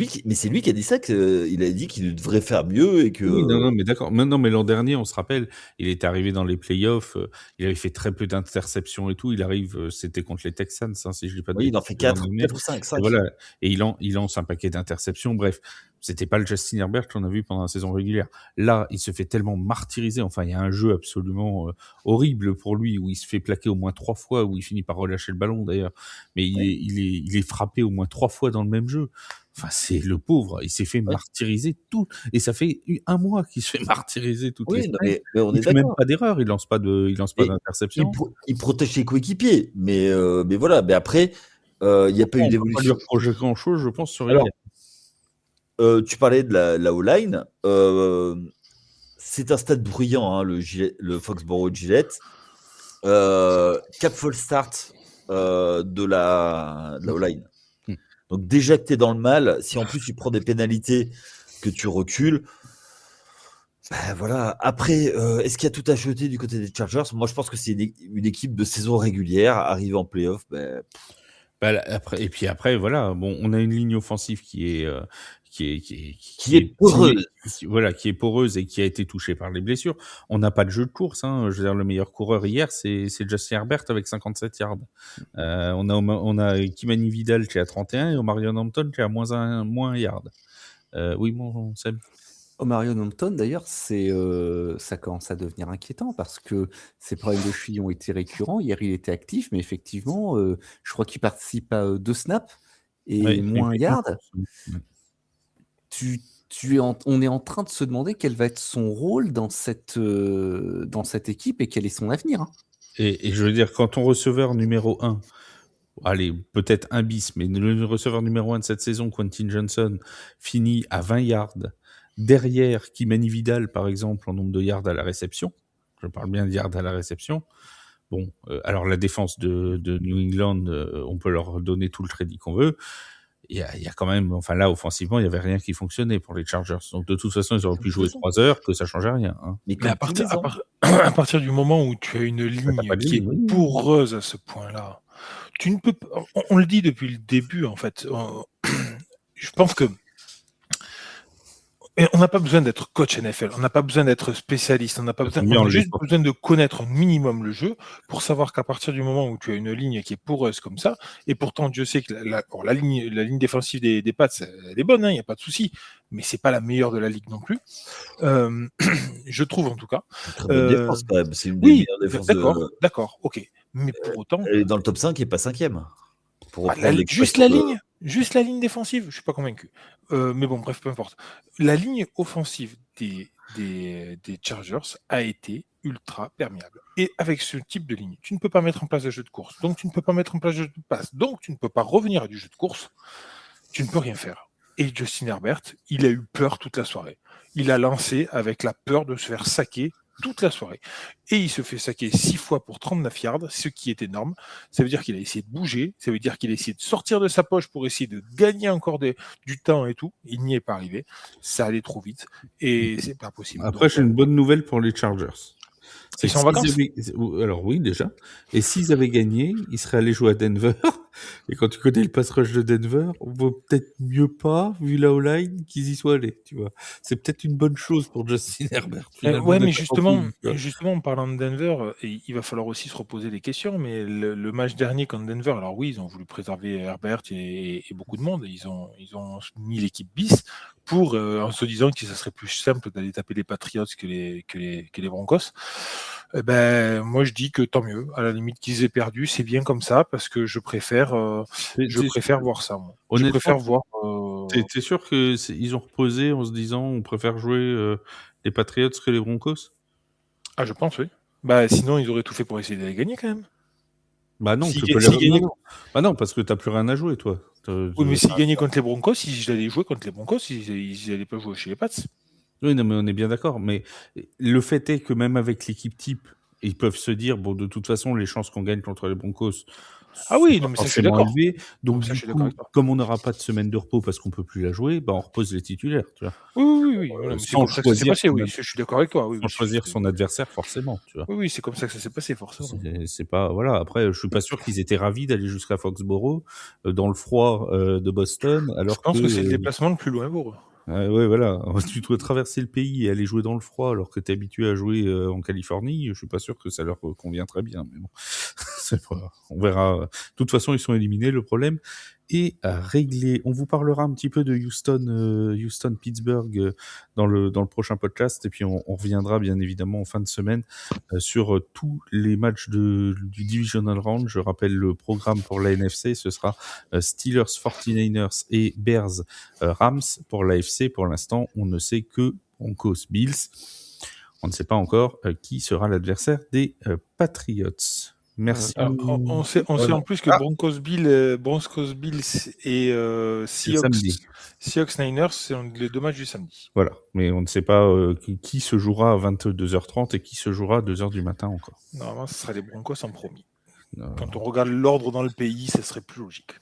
lui qui a dit ça, qu'il a dit qu'il devrait faire mieux et que. Oui, non, mais d'accord. Non, mais l'an dernier, on se rappelle, il était arrivé dans les playoffs, il avait fait très peu d'interceptions et tout. Il arrive, c'était contre les Texans, hein, si je dis pas de bêtises. Oui, il en fait 4 ou 5. Et voilà, et il lance un paquet d'interceptions. Bref, c'était pas le Justin Herbert qu'on a vu pendant la saison régulière. Là, il se fait tellement martyriser. Enfin, il y a un jeu absolument horrible pour lui où il se fait plaquer au moins 3 fois, où il finit par relâcher le ballon d'ailleurs. Mais il est frappé au moins 3 fois dans le même jeu. Enfin, c'est le pauvre, il s'est fait martyriser tout, et ça fait 1 mois qu'il se fait martyriser toutes les semaines. Mais on il fait même pas d'erreur, il lance pas d'interception. Il protège ses coéquipiers, mais voilà. Mais après, il n'y a pas eu d'évolution. On va lui reprocher grand chose, je pense, sur tu parlais de la O-line. C'est un stade bruyant, hein, le Foxborough Gillette. Cap Fall start de la O-line. Donc déjà que tu es dans le mal, si en plus tu prends des pénalités, que tu recules, Voilà. Après, est-ce qu'il y a tout à jeter du côté des Chargers? Moi, je pense que c'est une équipe de saison régulière, arrivée en playoff. Et puis après, voilà, bon, on a une ligne offensive qui est Qui est poreuse. Qui est poreuse et qui a été touchée par les blessures. On n'a pas de jeu de course. Hein. Je veux dire, le meilleur coureur hier, c'est Justin Herbert avec 57 yards. On a Kimani Vidal qui est à 31 et Omarion Hampton qui est à moins 1 yard. Oui, mon Sam. Omarion Hampton, d'ailleurs, ça commence à devenir inquiétant parce que ses problèmes de cheville ont été récurrents. Hier, il était actif, mais effectivement, je crois qu'il participe à 2 snaps et Ouais, moins et yard. On est en train de se demander quel va être son rôle dans cette équipe et quel est son avenir. Hein. Et je veux dire, quand ton receveur numéro 1, allez, peut-être un bis, mais le receveur numéro 1 de cette saison, Quentin Johnson, finit à 20 yards, derrière Kimani Vidal, par exemple, en nombre de yards à la réception. Je parle bien de yards à la réception. Bon, alors la défense de New England, on peut leur donner tout le crédit qu'on veut. Il y a quand même, enfin là, offensivement, il n'y avait rien qui fonctionnait pour les Chargers. Donc de toute façon, ils auraient pu jouer 3 heures, que ça ne changeait rien. Hein. Mais à partir du moment où tu as une ligne qui est poreuse à ce point-là, tu ne peux pas. On le dit depuis le début, en fait. Je pense que on n'a pas besoin d'être coach NFL, on n'a pas besoin d'être spécialiste, on a juste besoin de connaître au minimum le jeu pour savoir qu'à partir du moment où tu as une ligne qui est poreuse comme ça, et pourtant Dieu sait que la ligne défensive des Pats, elle est bonne, il n'y a pas de souci, mais c'est pas la meilleure de la ligue non plus. Je trouve en tout cas. Très bonne défense quand même, c'est une des meilleures défenses. D'accord, ok. Mais pour autant. Elle est dans le top 5 et pas 5e. Juste la ligne défensive, je suis pas convaincu. Mais bon, bref, peu importe. La ligne offensive des Chargers a été ultra perméable. Et avec ce type de ligne, tu ne peux pas mettre en place un jeu de course, donc tu ne peux pas mettre en place un jeu de passe, donc tu ne peux pas revenir à du jeu de course, tu ne peux rien faire. Et Justin Herbert, il a eu peur toute la soirée. Il a lancé avec la peur de se faire saquer toute la soirée. Et il se fait saquer 6 fois pour 39 yards, ce qui est énorme. Ça veut dire qu'il a essayé de bouger, ça veut dire qu'il a essayé de sortir de sa poche pour essayer de gagner encore du temps et tout. Il n'y est pas arrivé. Ça allait trop vite et c'est pas possible. Après, j'ai une bonne nouvelle pour les Chargers. Ils sont en vacances ? Alors oui, déjà. Et s'ils avaient gagné, ils seraient allés jouer à Denver. Et quand tu connais le pass rush de Denver, on vaut peut-être mieux pas, vu la O-line, qu'ils y soient allés. Tu vois, c'est peut-être une bonne chose pour Justin Herbert. Ouais, mais justement, en parlant de Denver, il va falloir aussi se reposer des questions. Mais le match dernier contre Denver, alors oui, ils ont voulu préserver Herbert et beaucoup de monde. Ils ont mis l'équipe bis pour en se disant que ça serait plus simple d'aller taper les Patriots que les Broncos. Moi je dis que tant mieux, à la limite qu'ils aient perdu, c'est bien comme ça parce que je préfère voir ça. Moi. Je préfère voir. T'es sûr qu'ils ont reposé en se disant on préfère jouer les Patriots que les Broncos ? Ah, je pense, oui. Sinon ils auraient tout fait pour essayer de les gagner quand même. Bah non, Bah non, parce que t'as plus rien à jouer, toi. Oui, mais s'ils gagnaient contre les Broncos, ils allaient jouer contre les Broncos, ils n'allaient pas jouer chez les Pats. Oui, non, mais on est bien d'accord. Mais le fait est que même avec l'équipe type, ils peuvent se dire, bon, de toute façon, les chances qu'on gagne contre les Broncos sont forcément élevées. Donc, du coup, comme on n'aura pas de semaine de repos parce qu'on peut plus la jouer, on repose les titulaires. Tu vois. Oui. C'est comme ça que ça s'est passé, oui. Je suis d'accord avec toi. Oui, sans choisir son adversaire, forcément. Tu vois. Oui, c'est comme ça que ça s'est passé, forcément. C'est pas, voilà. Après, je suis pas sûr qu'ils étaient ravis d'aller jusqu'à Foxborough, dans le froid de Boston. Alors je pense que c'est le déplacement le plus loin pour eux. Ouais, voilà. Tu dois traverser le pays et aller jouer dans le froid alors que tu es habitué à jouer en Californie. Je suis pas sûr que ça leur convient très bien. Mais bon, on verra. De toute façon, ils sont éliminés. Le problème est réglé. On vous parlera un petit peu de Houston-Pittsburgh dans le prochain podcast. Et puis, on reviendra bien évidemment en fin de semaine sur tous les matchs du Divisional Round. Je rappelle le programme pour la NFC. Ce sera Steelers, 49ers et Bears, Rams. Pour l'AFC, pour l'instant, on ne sait que Broncos, Bills. On ne sait pas encore qui sera l'adversaire des Patriots. Merci. On sait en plus que Broncos Bills et Seahawks Niners, c'est les 2 matchs du samedi. Voilà, mais on ne sait pas qui se jouera à 22h30 et qui se jouera à 2h du matin encore. Normalement, ce sera les Broncos en premier. Quand on regarde l'ordre dans le pays, ça serait plus logique.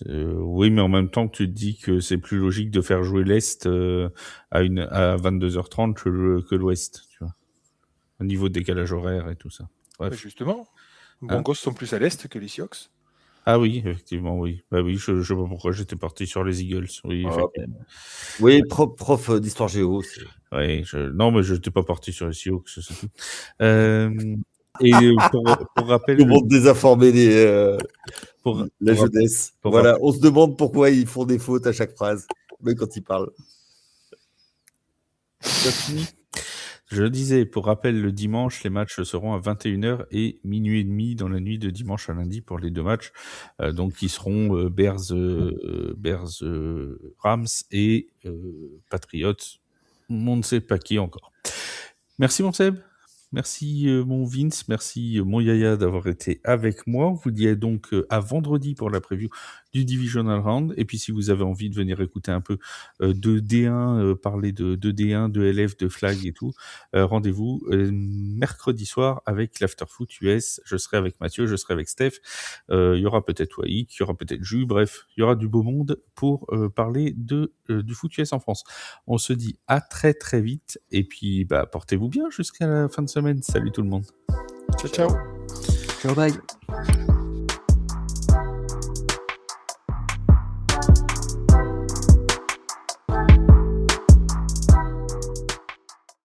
Oui, mais en même temps, tu te dis que c'est plus logique de faire jouer l'Est à 22h30 que l'Ouest, tu vois. Au niveau de décalage horaire et tout ça. Bah, Bref. justement, Broncos sont plus à l'est que les Seahawks. Ah oui, effectivement, oui. Bah oui, je sais pas pourquoi j'étais parti sur les Eagles. Oui, Ah, effectivement. Oui, prof d'histoire géo. Oui, non, mais je n'étais pas parti sur les Seahawks, c'est tout. Et pour rappel, Comment désinformer la pour jeunesse. pour Voilà, rappel- on se demande pourquoi ils font des fautes à chaque phrase, même quand ils parlent. t'as fini. Je le disais, pour rappel, le dimanche, les matchs seront à 21h et minuit et demi dans la nuit de dimanche à lundi pour les deux matchs. Donc, qui seront Bears, Rams et Patriots. On ne sait pas qui encore. Merci, mon Seb. Merci, mon Vince. Merci, mon Yaya, d'avoir été avec moi. On vous dit donc à vendredi pour la preview du Divisional Round. Et puis, si vous avez envie de venir écouter un peu de D1, parler de D1, de LF, de flag et tout, rendez-vous mercredi soir avec l'Afterfoot US. Je serai avec Mathieu, je serai avec Steph. Il y aura peut-être Waïk, il y aura peut-être Jus. Bref, il y aura du beau monde pour parler du foot US en France. On se dit à très très vite. Et puis, portez-vous bien jusqu'à la fin de semaine. Salut tout le monde. Ciao, ciao. Ciao, bye.